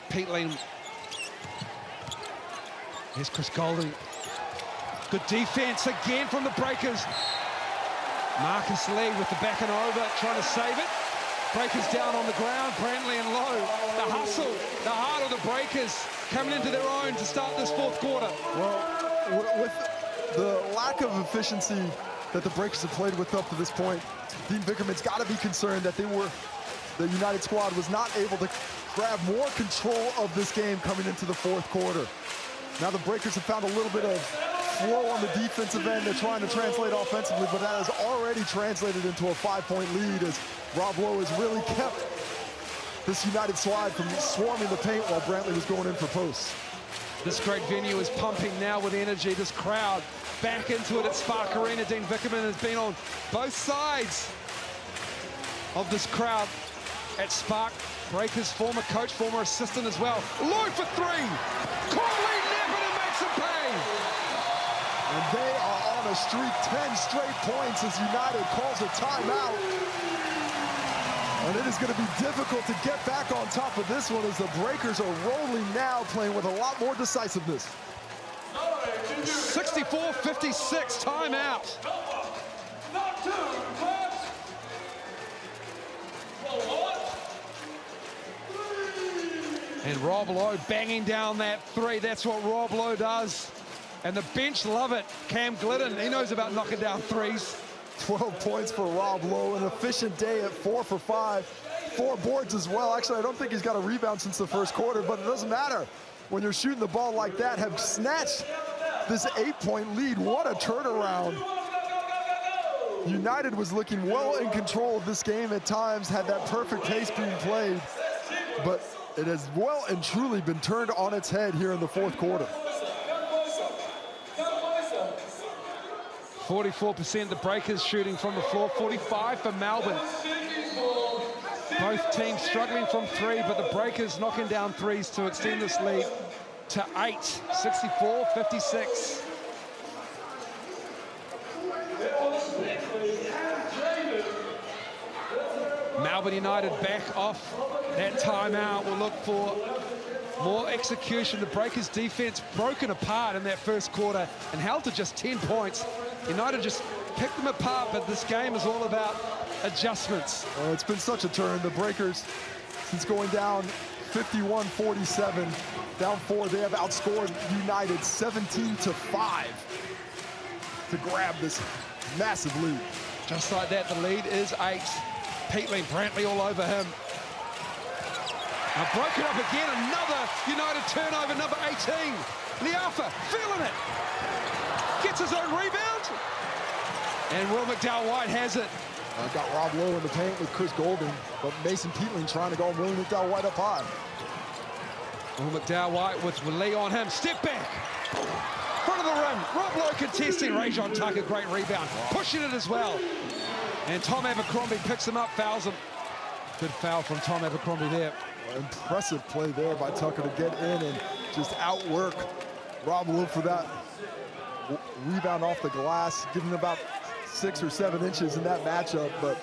Peatling. Here's Chris Golding. Good defense again from the Breakers. Marcus Lee with the back and over, trying to save it. Breakers down on the ground, Brantley and Lowe. The hustle, the heart of the Breakers coming into their own to start this fourth quarter. Well, with the lack of efficiency that the Breakers have played with up to this point, Dean Vickerman's got to be concerned that the United squad was not able to grab more control of this game coming into the fourth quarter. Now the Breakers have found a little bit of flow on the defensive end. They're trying to translate offensively, but that has already translated into a 5-point lead as Rob Lowe has really kept this United squad from swarming the paint while Brantley was going in for posts. This great venue is pumping now with energy. This crowd back into it at Spark Arena. Dean Vickerman has been on both sides of this crowd at Spark. Breakers former coach, former assistant as well. Lowe for 3. Corley Nepperton makes it pay. And they are on a streak, 10 straight points as United calls a timeout. And it is going to be difficult to get back on top of this one as the Breakers are rolling now, playing with a lot more decisiveness. 64-56, timeout. And Rob Lowe banging down that 3. That's what Rob Lowe does. And the bench love it. Cam Glidden, he knows about knocking down 3s. 12 points for Rob Lowe, an efficient day at 4 for 5. 4 boards as well. Actually, I don't think he's got a rebound since the first quarter, but it doesn't matter. When you're shooting the ball like that, have snatched this 8-point lead. What a turnaround. United was looking well in control of this game at times, had that perfect pace being played, but it has well and truly been turned on its head here in the fourth quarter. 44% the Breakers shooting from the floor, 45 for Melbourne. Both teams struggling from 3, but the Breakers knocking down 3s to extend this lead to 8, 64-56. Melbourne United back off that timeout. We'll look for more execution. The Breakers defense broken apart in that first quarter and held to just 10 points. United just picked them apart, but this game is all about adjustments. Oh, it's been such a turn. The Breakers, since going down 51-47, down 4, they have outscored United 17-5 to grab this massive lead. Just like that, the lead is 8. Peatling, Brantley all over him. Now broken up again, another United turnover, number 18. Liafa feeling it. Gets his own rebound. And Will McDowell-White has it. Got Rob Lowe in the paint with Chris Golding, but Mason Peatling trying to go Will McDowell-White up high. Will McDowell-White with Lee on him. Step back. Front of the rim. Rob Lowe contesting. Rajon Tucker, great rebound. Pushing it as well. And Tom Abercrombie picks him up, fouls him. Good foul from Tom Abercrombie there. Impressive play there by Tucker to get in and just outwork Rob Lowe for that rebound off the glass, giving about 6 or 7 inches in that matchup, but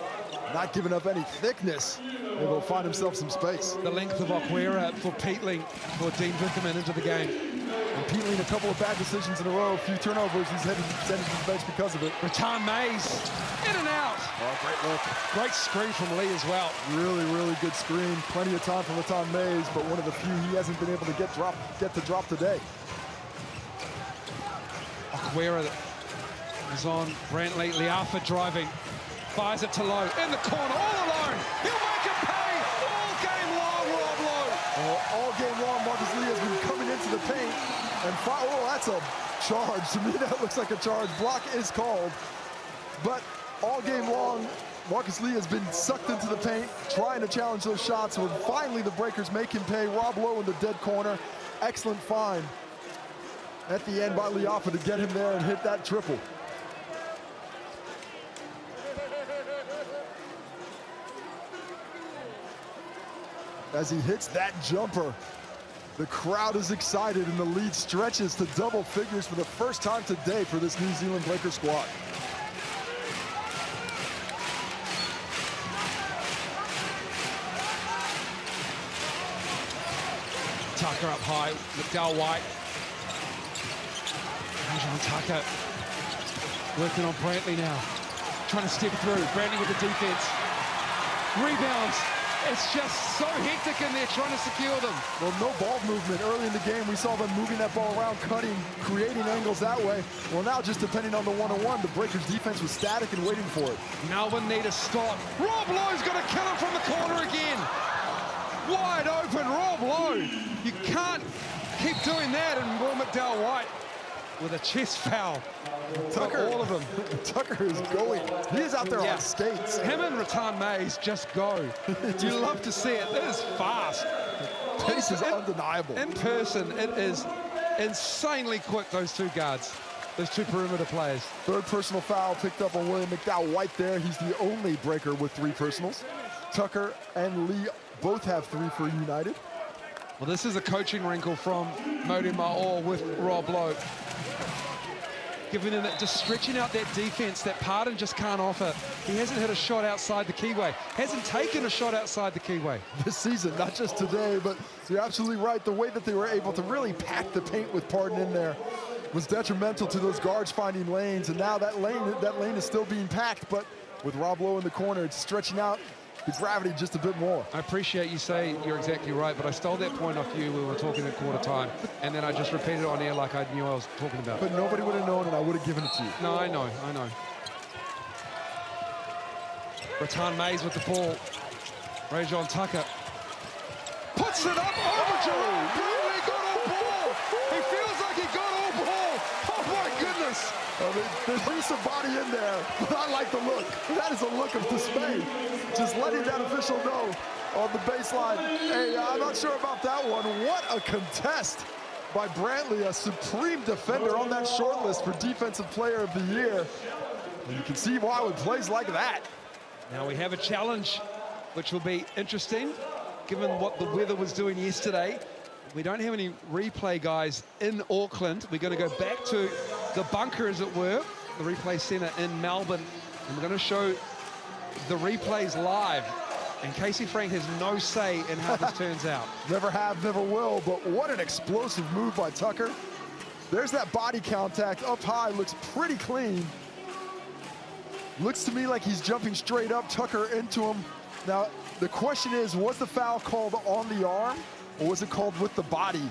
not giving up any thickness. Able to find himself some space. The length of Okwera for Peatling, for Dean Vickerman into the game. And Peatling, a couple of bad decisions in a row, a few turnovers. He's headed to the bench because of it. Rattan Mays, in and out. Oh, great look. Great screen from Lee as well. Really, really good screen. Plenty of time for Rattan Mays, but one of the few he hasn't been able to get to drop today. Okwera is on Brantley. Liafa driving. Fires it to Lowe. In the corner, all alone. He'll make it pay. All game long, Rob Lowe. All game long, Marcus Lee has been coming into the paint. And oh, that's a charge. To me, that looks like a charge. Block is called. But all game long, Marcus Lee has been sucked into the paint, trying to challenge those shots. When finally the breakers make him pay. Rob Lowe in the dead corner. Excellent find at the end by Liafa to get him there and hit that triple. As he hits that jumper, the crowd is excited and the lead stretches to double figures for the first time today for this New Zealand Breaker squad. Tucker up high, McDowell White. Benjamin Tucker working on Brantley now. Trying to step through. Brantley with the defense. Rebounds. It's just so hectic in there trying to secure them. Well, no ball movement. Early in the game, we saw them moving that ball around, cutting, creating angles that way. Well, now just depending on the one-on-one, the Breakers defense was static and waiting for it. Melbourne need a stop. Rob Lowe's going to kill him from the corner again. Wide open, Rob Lowe. You can't keep doing that. And Will McDowell White with a chest foul. Tucker, all of them. Tucker is going. He is out there on skates. Him and Rattan Mays just go. You love to see it. It is fast. Pace is undeniable. In person, it is insanely quick, those two guards, those two perimeter players. Third personal foul picked up on William McDowell White there. He's the only Breaker with 3 personals. Tucker and Lee both have 3 for United. Well, this is a coaching wrinkle from Mody Ma'or with Rob Lowe. Giving him that, just stretching out that defense that Pardon just can't offer. He hasn't hit a shot outside the keyway. Hasn't taken a shot outside the keyway. This season, not just today, but you're absolutely right. The way that they were able to really pack the paint with Pardon in there was detrimental to those guards finding lanes. And now that lane is still being packed, but with Rob Lowe in the corner, it's stretching out the gravity just a bit more. I appreciate you saying you're exactly right, but I stole that point off you when we were talking at quarter time, and then I just repeated it on air like I knew I was talking about. But nobody would have known, and I would have given it to you. No, I know. Rattan Mays with the ball. Rajon Tucker puts it up over Jerome. He got all ball. He feels like he got all ball. Oh my goodness. There's some body in there, but I like the look. That is a look of dismay. Just letting that official know on the baseline. Hey, I'm not sure about that one. What a contest by Brantley, a supreme defender on that short list for Defensive Player of the Year. And you can see why with plays like that. Now we have a challenge, which will be interesting, given what the weather was doing yesterday. We don't have any replay guys in Auckland. We're going to go back to the bunker, as it were, the replay center in Melbourne. And we're going to show the replays live. And Casey Frank has no say in how this turns out. Never have, never will, but what an explosive move by Tucker. There's that body contact up high, looks pretty clean. Looks to me like he's jumping straight up, Tucker into him. Now, the question is, was the foul called on the arm, or was it called with the body?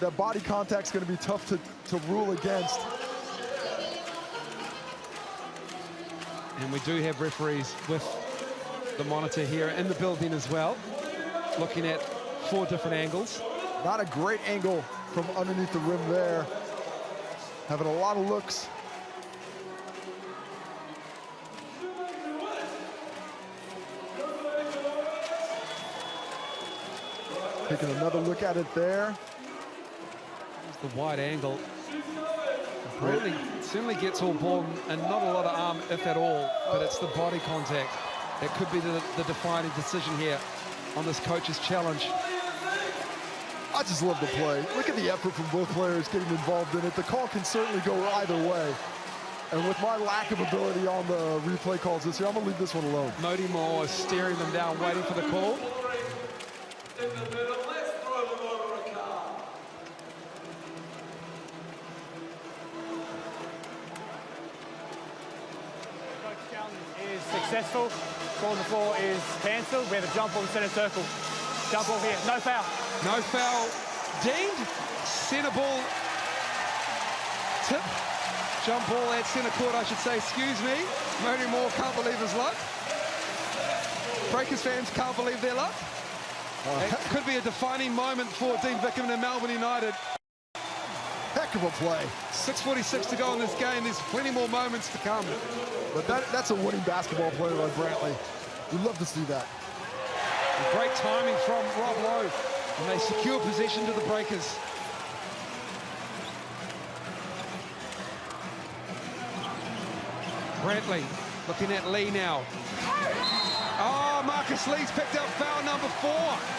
That body contact's gonna be tough to rule against. And we do have referees with the monitor here in the building as well, looking at 4 different angles. Not a great angle from underneath the rim there. Having a lot of looks. Taking another look at it there. There's the wide angle. Brantley certainly gets all ball and not a lot of arm, if at all, but it's the body contact. It could be the defining decision here on this coach's challenge. I just love the play. Look at the effort from both players getting involved in it. The call can certainly go either way. And with my lack of ability on the replay calls this year, I'm going to leave this one alone. Modi Moore is staring them down, waiting for the call. Is successful. Ball on the floor is cancelled. We have a jump ball in centre circle. Jump ball here. No foul. No foul. Deemed. Centre ball. Tip. Jump ball at centre court, I should say. Excuse me. Modi Moore can't believe his luck. Breakers fans can't believe their luck. It could be a defining moment for Dean Vickerman and Melbourne United. Heck of a play. 6:46 to go in this game. There's plenty more moments to come. But that's a winning basketball player like Brantley. We'd love to see that. Great timing from Rob Lowe. And they secure possession to the Breakers. Brantley looking at Lee now. Oh, Marcus Lee's picked up foul number 4.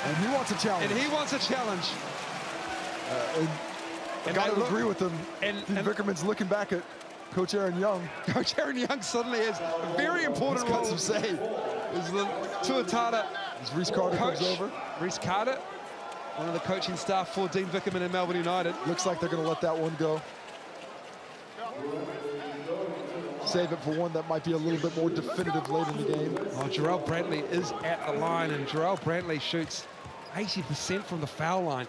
And he wants a challenge. And he wants a challenge. I got to agree with him. And Vickerman's looking back at Coach Aaron Young. Coach Aaron Young suddenly has a very important role. He's got some say. Is the Tuatara. As Reece Carter comes over. Reece Carter, one of the coaching staff for Dean Vickerman and Melbourne United. Looks like they're going to let that one go. Save it for one that might be a little bit more definitive late in the game. Oh, Jarrell Brantley is at the line, and Jarrell Brantley shoots 80% from the foul line.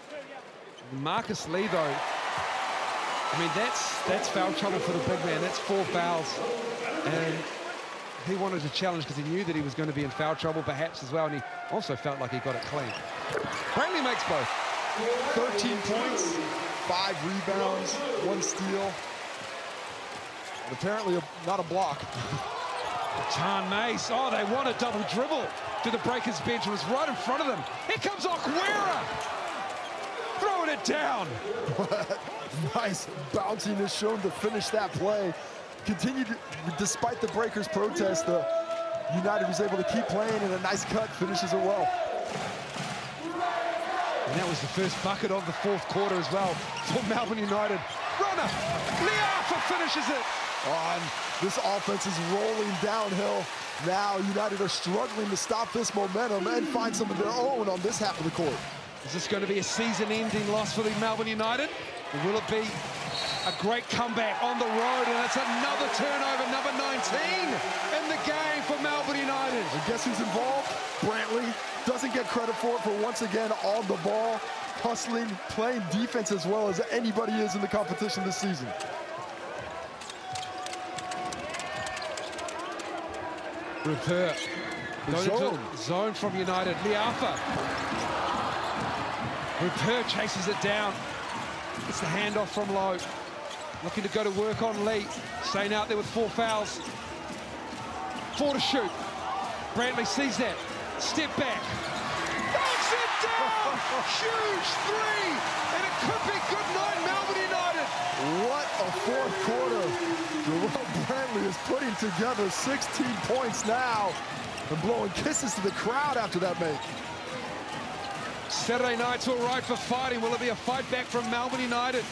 Marcus Lee, though, I mean, that's foul trouble for the big man. That's 4 fouls. And he wanted to challenge because he knew that he was going to be in foul trouble perhaps as well, and he also felt like he got it clean. Brantley makes both. 13 points, 5 rebounds, 1 steal. And apparently not a block. John Mace, oh, they want a double dribble to the Breakers bench. It was right in front of them. Here comes Okwera. Throwing it down. Nice bounciness shown to finish that play. Continued, despite the Breakers' protest, the United was able to keep playing, and a nice cut finishes it well. And that was the first bucket of the 4th quarter as well for Melbourne United. Runner, Liafa finishes it. And this offense is rolling downhill. Now United are struggling to stop this momentum and find some of their own on this half of the court. Is this going to be a season-ending loss for the Melbourne United? Or will it be a great comeback on the road? And it's another turnover, number 19 in the game for Melbourne United. And guess who's involved? Brantley doesn't get credit for it, for once again on the ball, hustling, playing defense as well as anybody is in the competition this season. Repair. Zone from United. Liafa. Repair chases it down. It's the handoff from Lowe. Looking to go to work on Lee. Staying out there with 4 fouls. 4 to shoot. Brantley sees that. Step back. Knocks it down! Huge 3! And it could be good night, Melbourne United. What a 4th quarter. Jarrell Brantley is putting together 16 points now and blowing kisses to the crowd after that make. Saturday nights were right for fighting. Will it be a fight back from Melbourne United?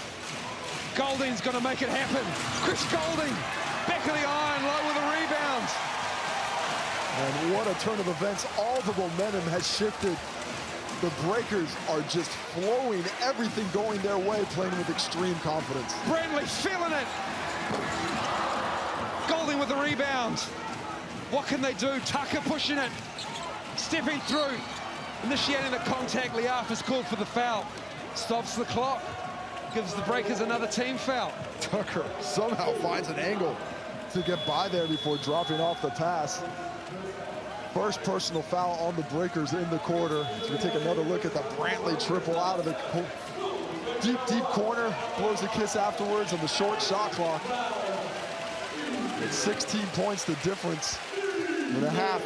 Golding's going to make it happen. Chris Golding, back of the iron, Low with the rebounds. And what a turn of events. All the momentum has shifted. The Breakers are just flowing, everything going their way, playing with extreme confidence. Brantley feeling it. Golding with the rebounds. What can they do? Tucker pushing it. Stepping through. Initiating the contact. Liafa's called for the foul. Stops the clock. Gives the Breakers another team foul. Tucker somehow finds an angle to get by there before dropping off the pass. First personal foul on the Breakers in the quarter. As we take another look at the Brantley triple out of the deep corner. Blows a kiss afterwards on the short shot clock. It's 16 points the difference in a half.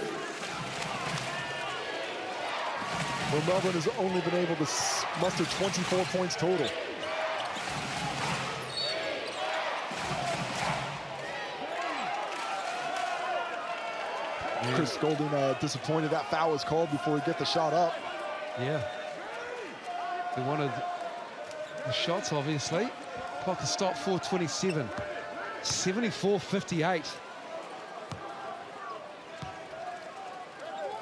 Where Melbourne has only been able to muster 24 points total. Chris Golding disappointed that foul was called before he get the shot up. Yeah. They wanted the shots, obviously. Clock has stopped 4:27. 74-58.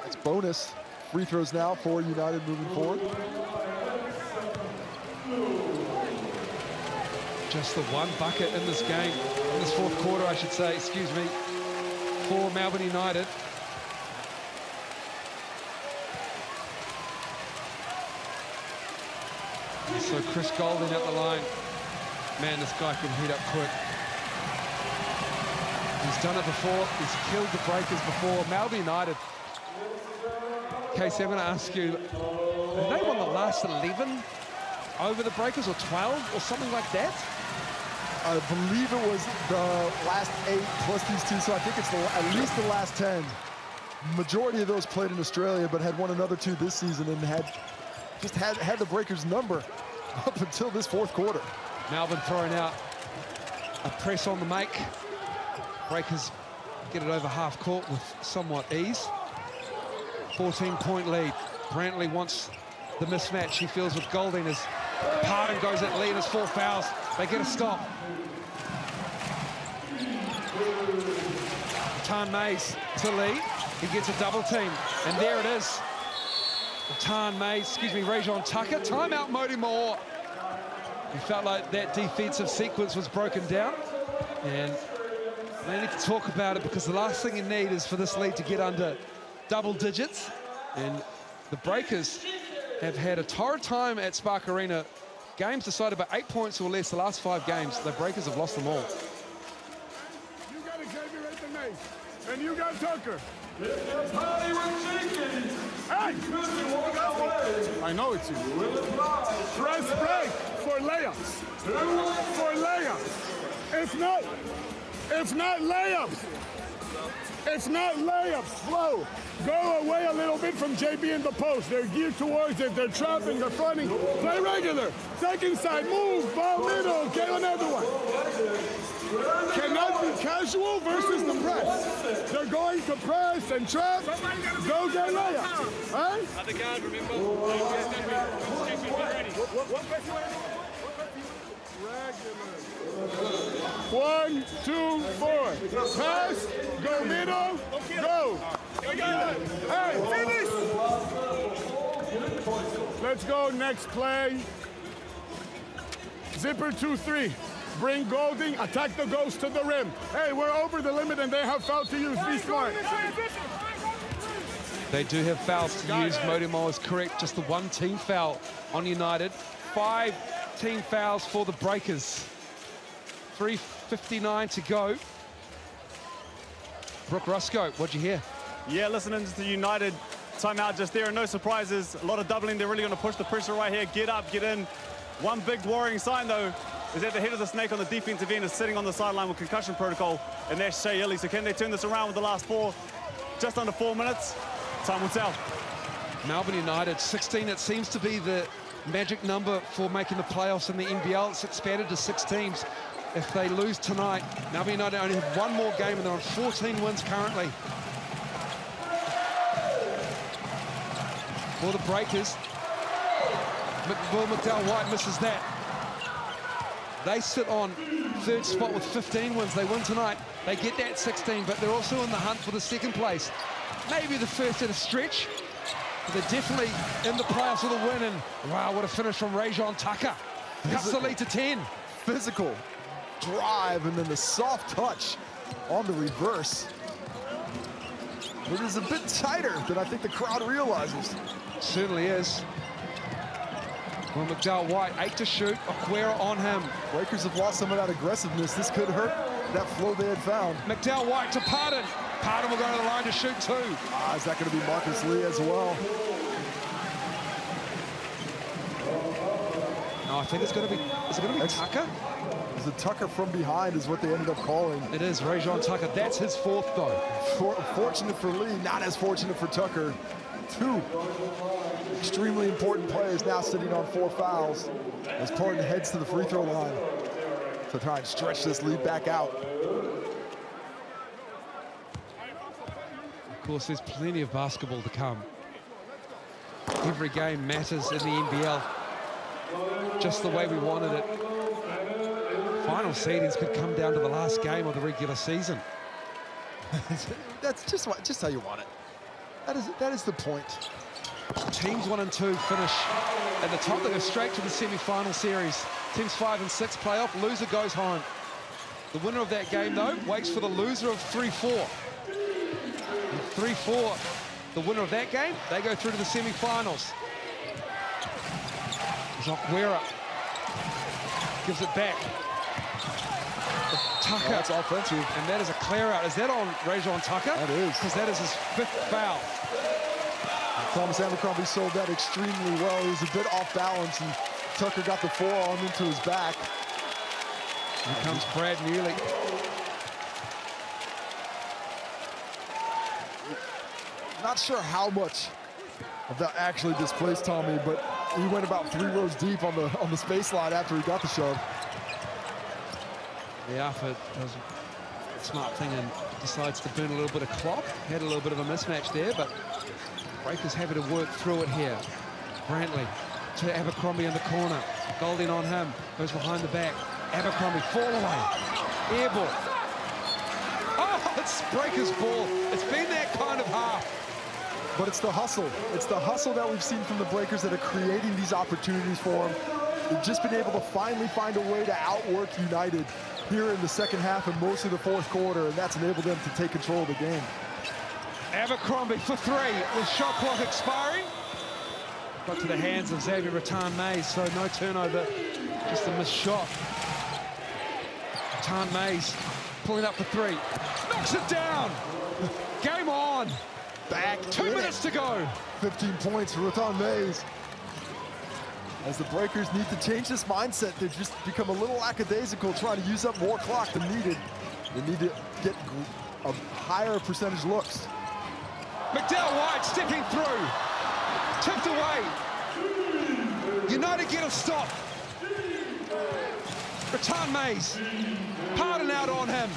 It's bonus free throws now for United moving forward. Just the one bucket in this game, in this fourth quarter, I should say, excuse me, for Melbourne United. So Chris Golding at the line. Man, this guy can heat up quick. He's done it before. He's killed the breakers before. Melbourne United. Casey, I'm going to ask you, have they won the last 11 over the breakers, or 12, or something like that? I believe it was the last 8 plus these two, so I think it's at least the last 10. Majority of those played in Australia, but had won another 2 this season and had the breakers number up until this fourth quarter. Melbourne throwing out a press on the make. Breakers get it over half court with somewhat ease. 14-point lead. Brantley wants the mismatch he feels with Golding as Pardon goes at lead as 4 fouls. They get a stop. Tan Mays to lead. He gets a double team, and there it is. Tan Mays, Rajon Tucker. Timeout, Mody Moore. He felt like that defensive sequence was broken down, and they need to talk about it because the last thing you need is for this lead to get under double digits. And the Breakers have had a torrid time at Spark Arena. Games decided by 8 points or less the last 5 games. The Breakers have lost them all. You got Xavier at the Mace, and you got Tucker. Hey! I know it's you. Press break for layups. For layups. It's not layups. It's not layups. Slow. Go away a little bit from JB in the post. They're geared towards it. They're trapping. They're fronting. Play regular. Second side. Move. Ball middle. Get another one. Cannot be casual versus the press. They're going to press and trap. Go get layups. Huh? Other guard, remember? Regular. 1, 2, 4. Pass. Go middle. Go. Hey, finish. Let's go. Next play. Zipper 2-3. Bring Golding, attack the ghost to the rim. Hey, we're over the limit and they have foul to use. Be smart. They do have fouls to use. Modimo is correct. Just the 1 team foul on United. 5 team fouls for the Breakers. 3:59 to go. Brooke Rusco, what'd you hear? Yeah, listening to the United timeout just there, and no surprises. A lot of doubling. They're really going to push the pressure right here. Get up, get in. One big worrying sign, though, is that the head of the snake on the defensive end is sitting on the sideline with concussion protocol, and that's Shea Illy. So can they turn this around with the last 4, just under 4 minutes? Time will tell. Melbourne United, 16. It seems to be the magic number for making the playoffs in the NBL. It's expanded to 6 teams. If they lose tonight, Melbourne United only have 1 more game, and they're on 14 wins currently. For the Breakers, Will McDowell-White misses that. They sit on 3rd spot with 15 wins. They win tonight. They get that 16, but they're also in the hunt for the 2nd place. Maybe the first at a stretch, but they're definitely in the playoffs with a win. And wow, what a finish from Rajon Tucker. Cuts the lead to 10. Physical drive, and then the soft touch on the reverse. It is a bit tighter than I think the crowd realizes. Certainly is. Well, McDowell-White, 8 to shoot. Aguero on him. Breakers have lost some of that aggressiveness. This could hurt that flow they had found. McDowell-White to Pardon. Pardon will go to the line to shoot 2. Is that going to be Marcus Lee as well? No, I think it's going to be, is it going to be Tucker? Is it Tucker from behind is what they ended up calling. It is Rajon Tucker. That's his 4th, though. Fortunate for Lee, not as fortunate for Tucker. 2 extremely important players now sitting on 4 fouls as Pardon heads to the free throw line to try and stretch this lead back out. Of course, there's plenty of basketball to come. Every game matters in the NBL, just the way we wanted it. Final seedings could come down to the last game of the regular season. That's just how you want it. That is the point. Teams 1 and 2 finish at the top. They go straight to the semi-final series. Teams 5 and 6 playoff. Loser goes home. The winner of that game, though, waits for the loser of 3-4. 3-4, the winner of that game, they go through to the semi-finals. Zokwera gives it back. Tucker. Oh, that's offensive. And that is a clear out. Is that on Rajon Tucker? That is. Because that is his 5th foul. Thomas Abercrombie sold that extremely well. He was a bit off balance, and Tucker got the forearm into his back. Here comes Brad Newley. Not sure how much of that actually displaced Tommy, but he went about 3 rows deep on the space line after he got the shove. The Alpha does a smart thing and decides to burn a little bit of clock. Had a little bit of a mismatch there, but Breakers happy to work through it here. Brantley to Abercrombie in the corner. Golding on him, goes behind the back. Abercrombie, fall away. Air ball. Oh, it's Breakers' ball. It's been that kind of half. But it's the hustle. It's the hustle that we've seen from the Breakers that are creating these opportunities for them. They've just been able to finally find a way to outwork United here in the second half and most of the 4th quarter, and that's enabled them to take control of the game. Abercrombie for 3 with shot clock expiring. Got to the hands of Xavier Rattan-Mays, so no turnover, just a missed shot. Rattan-Mays pulling up for 3. Knocks it down. Game on. Back 2 minutes to go. 15 points for Rattan-Mays. As the Breakers need to change this mindset, they've just become a little lackadaisical, trying to use up more clock than needed. They need to get a higher percentage looks. McDowell White stepping through. Tipped away. United get a stop. Rattan-Mays. Pardon out on him.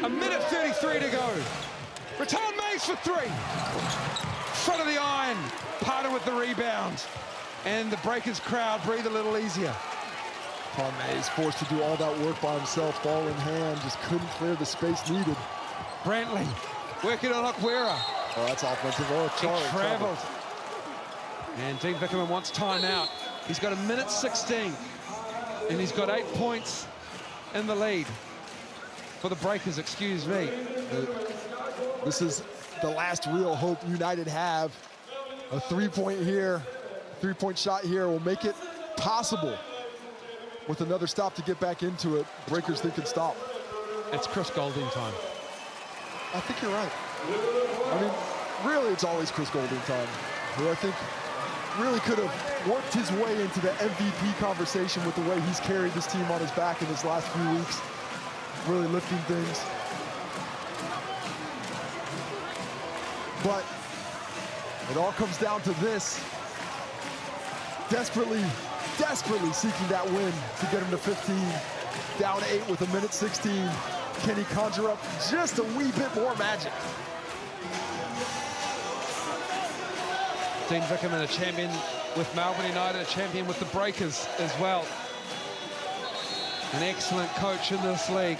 1:33 to go. Rattan-Mays for 3. Front of the iron. Pardon with the rebound. And the Breakers crowd breathe a little easier. Rattan-Mays forced to do all that work by himself, ball in hand, just couldn't clear the space needed. Brantley working on Akwera. Oh, that's offensive. Oh, He traveled. And Dean Vickerman wants timeout. He's got 1:16, and he's got 8 points in the lead for the Breakers, excuse me. This is the last real hope United have. A 3-point here, 3-point shot here will make it possible with another stop to get back into it. Breakers think can stop. It's Chris Golding time. I think you're right. I mean, really, it's always Chris Golding time, who I think really could have worked his way into the MVP conversation with the way he's carried this team on his back in his last few weeks, really lifting things. But it all comes down to this. Desperately seeking that win to get him to 15. Down 8 with 1:16. Can he conjure up just a wee bit more magic? Dean Vickerman, a champion with Melbourne United, a champion with the Breakers as well. An excellent coach in this league.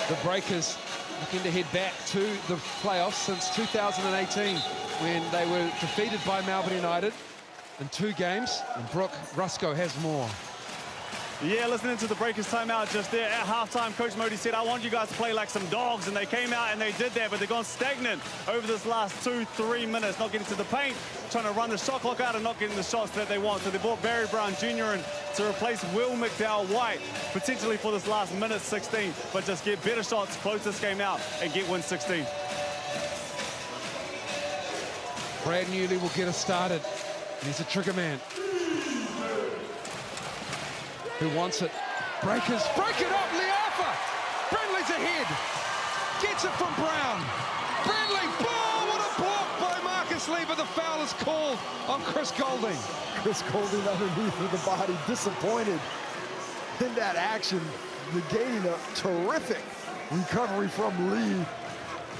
The Breakers looking to head back to the playoffs since 2018, when they were defeated by Melbourne United in 2 games, and Brooke Rusko has more. Yeah, listening to the Breakers timeout just there. At halftime, Coach Modi said, I want you guys to play like some dogs, and they came out and they did that, but they've gone stagnant over this last 2-3 minutes, not getting to the paint, trying to run the shot clock out and not getting the shots that they want. So they brought Barry Brown Jr. in to replace Will McDowell White, potentially for this last 1:16, but just get better shots, close this game out, and get win 16. Brad Newley will get us started. He's a trigger man. Who wants it? Breakers, break it up, Liafa! Brindley's ahead. Gets it from Brown. Brindley, boom! What a block by Marcus Lee, but the foul is called on Chris Golding. Chris Golding underneath of the body, disappointed in that action, negating a terrific recovery from Lee.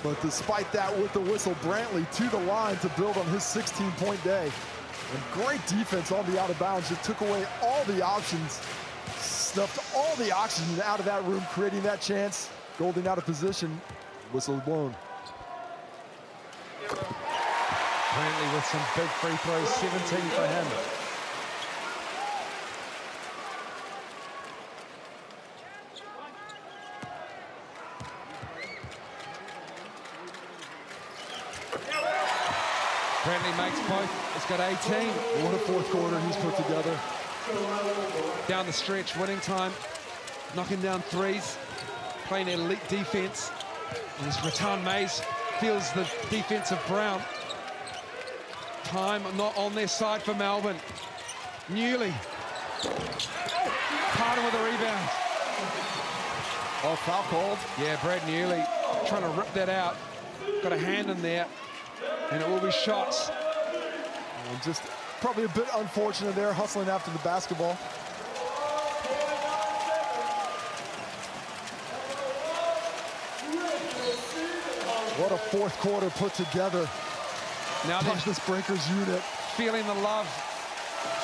But despite that, with the whistle, Brantley to the line to build on his 16-point day. And great defense on the out of bounds. It took away all the options, snuffed all the oxygen out of that room, creating that chance. Golding out of position, whistle blown. Brantley with some big free throws, 17 for him. Brantley makes both. He's got 18. What a fourth quarter he's put together. Down the stretch, winning time, knocking down threes, playing elite defense. And as Rattan Mays feels the defense of Brown. Time not on their side for Melbourne. Newley. Carter with a rebound. Oh, foul called. Yeah, Brad Newley trying to rip that out. Got a hand in there, and it will be shots. And just probably a bit unfortunate there, hustling after the basketball. What a fourth quarter put together. Now this Breakers unit. Feeling the love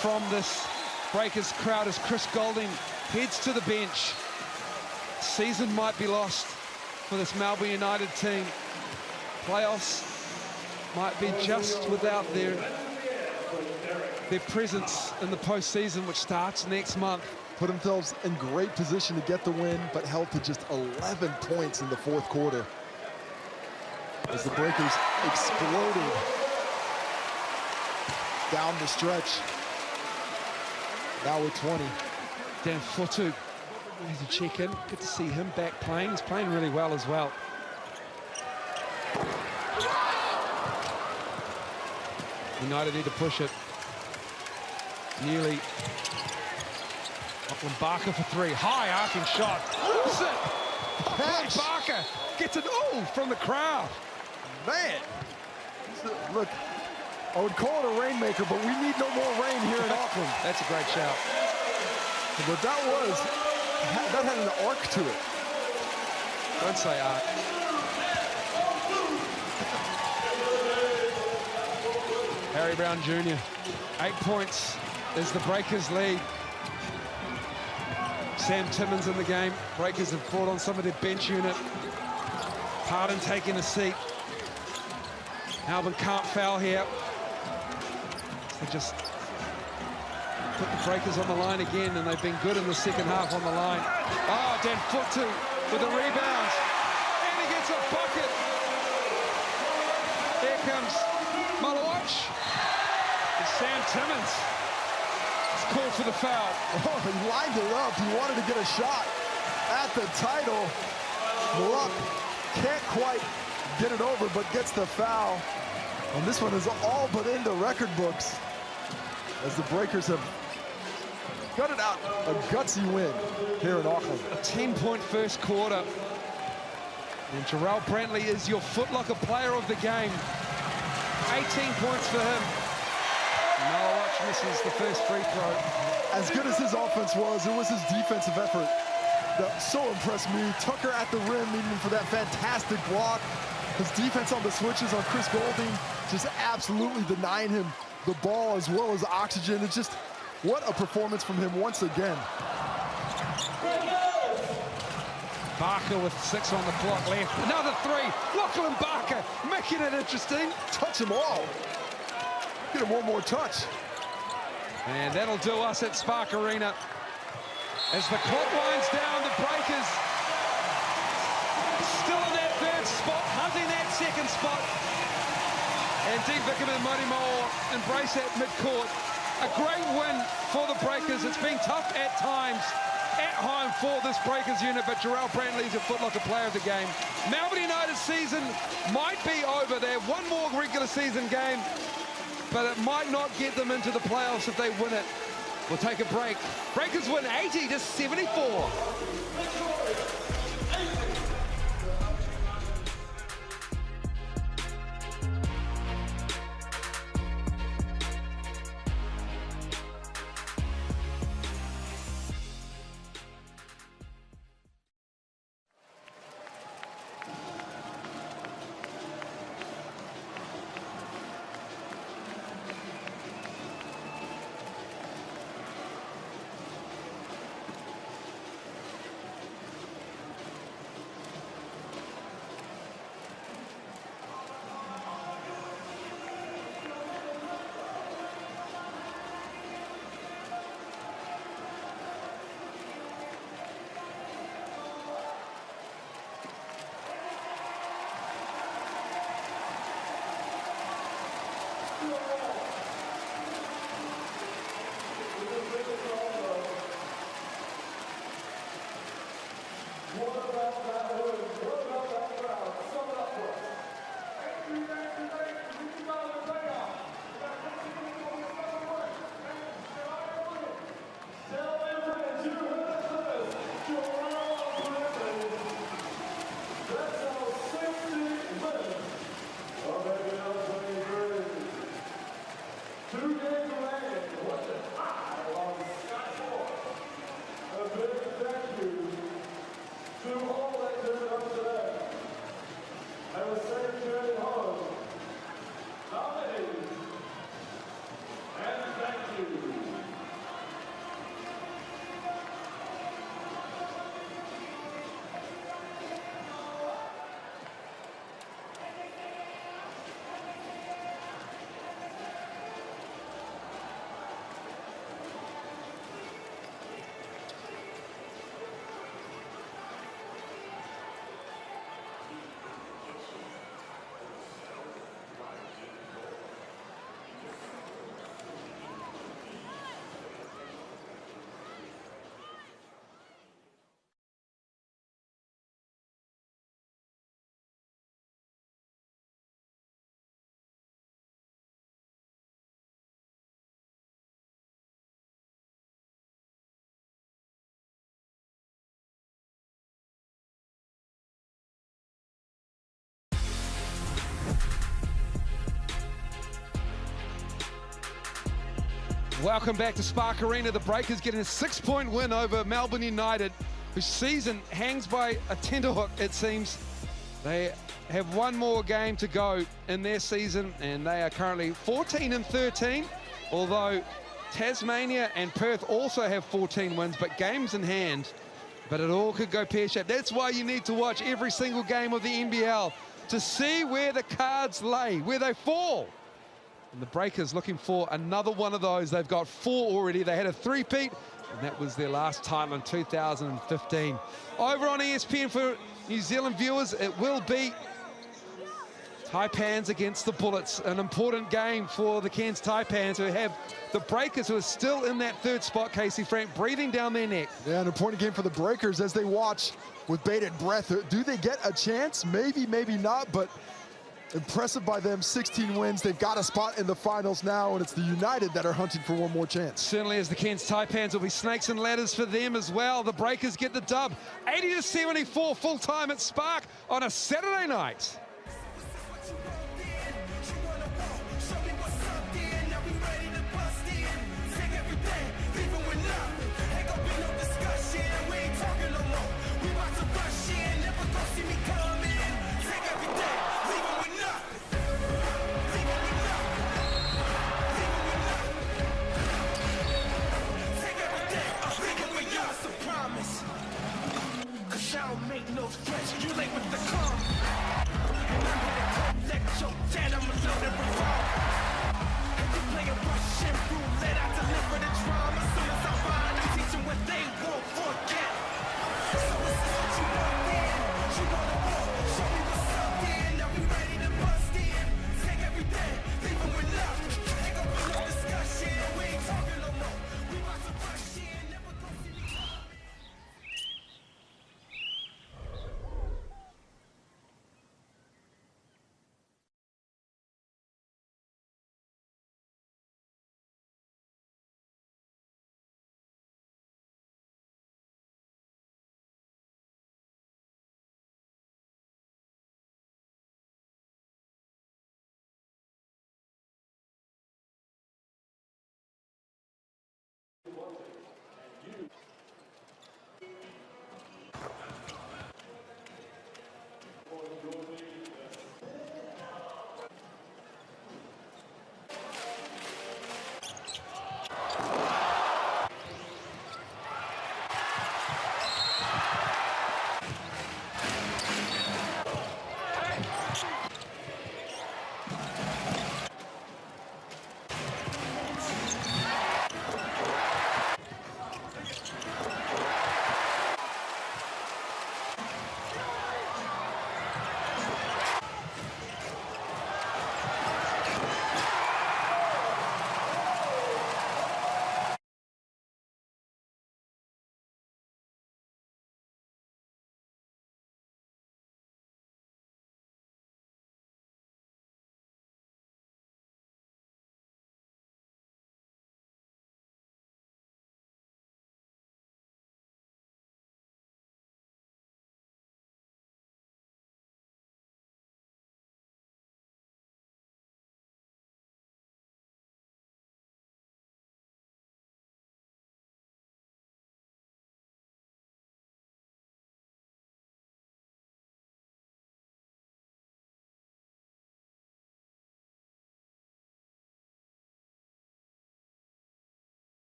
from this Breakers crowd as Chris Goulding heads to the bench. Season might be lost for this Melbourne United team. Playoffs might be just without their presence in the postseason, which starts next month. Put themselves in great position to get the win, but held to just 11 points in the fourth quarter. As the Breakers exploded down the stretch. Now with 20. Dan Fotu, he's a check-in. Good to see him back playing. He's playing really well as well. United need to push it. Newley. Lachlan Barker for three. High arcing shot. Lachlan Barker gets it from the crowd. Man. Look, I would call it a rainmaker, but we need no more rain here in Auckland. That's a great shout. But that had an arc to it. Don't say arc. Harry Brown Jr. 8 points is the Breakers lead. Sam Timmins in the game. Breakers have brought on some of their bench unit. Pardon taking a seat. Melbourne can't foul here. They just put the Breakers on the line again, and they've been good in the second half on the line. Oh, Dan Fotu with the rebound. And he gets a bucket. Here comes Malawach. And Sam Timmins is called for the foul. Oh, he lined it up. He wanted to get a shot at the title. Luck can't quite get it over, but gets the foul. And this one is all but in the record books, as the Breakers have gutted out a gutsy win here in Auckland. A 10-point first quarter. And Jarrell Brantley is your footlocker player of the game. 18 points for him. Malawach misses the first free throw. As good as his offense was, it was his defensive effort that so impressed me. Tucker at the rim, even for that fantastic block. His defense on the switches on Chris Goulding, just absolutely denying him the ball as well as oxygen. It's just, what a performance from him once again. Barker with 6 on the clock left. Another three. Lachlan Barker making it interesting. Touch them all. Get him one more touch. And that'll do us at Spark Arena. As the clock winds down, the Breakers still in that third spot, hunting that second spot. And Dean Vickerman and Marty Moore embrace that midcourt. A great win for the Breakers. It's been tough at times at home for this Breakers unit, but Jarrell Brantley's a footlocker player of the game. Melbourne United season might be over. They have one more regular season game, but it might not get them into the playoffs if they win it. We'll take a break. Breakers win 80-74. Welcome back to Spark Arena. The Breakers getting a 6-point win over Melbourne United, whose season hangs by a tenterhook, it seems. They have one more game to go in their season, and they are currently 14-13, although Tasmania and Perth also have 14 wins, but games in hand. But it all could go pear-shaped. That's why you need to watch every single game of the NBL to see where the cards lay, where they fall. And the Breakers looking for another one of those. They've got 4 already. They had a three-peat, and that was their last title in 2015. Over on ESPN for New Zealand viewers, it will be Taipans against the Bullets. An important game for the Cairns Taipans, who have the Breakers, who are still in that third spot, Casey Frank, breathing down their neck. Yeah, an important game for the Breakers as they watch with bated breath. Do they get a chance? Maybe, maybe not, but impressive by them, 16 wins. They've got a spot in the finals now, and it's the United that are hunting for one more chance. Certainly, as the Cairns Taipans will be snakes and ladders for them as well. The Breakers get the dub, 80-74, full time at Spark on a Saturday night. I don't make no threats, you late with the calm.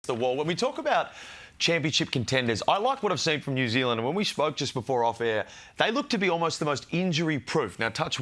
the wall. When we talk about championship contenders, I like what I've seen from New Zealand. And when we spoke just before off air, they look to be almost the most injury-proof. Now, touch wood.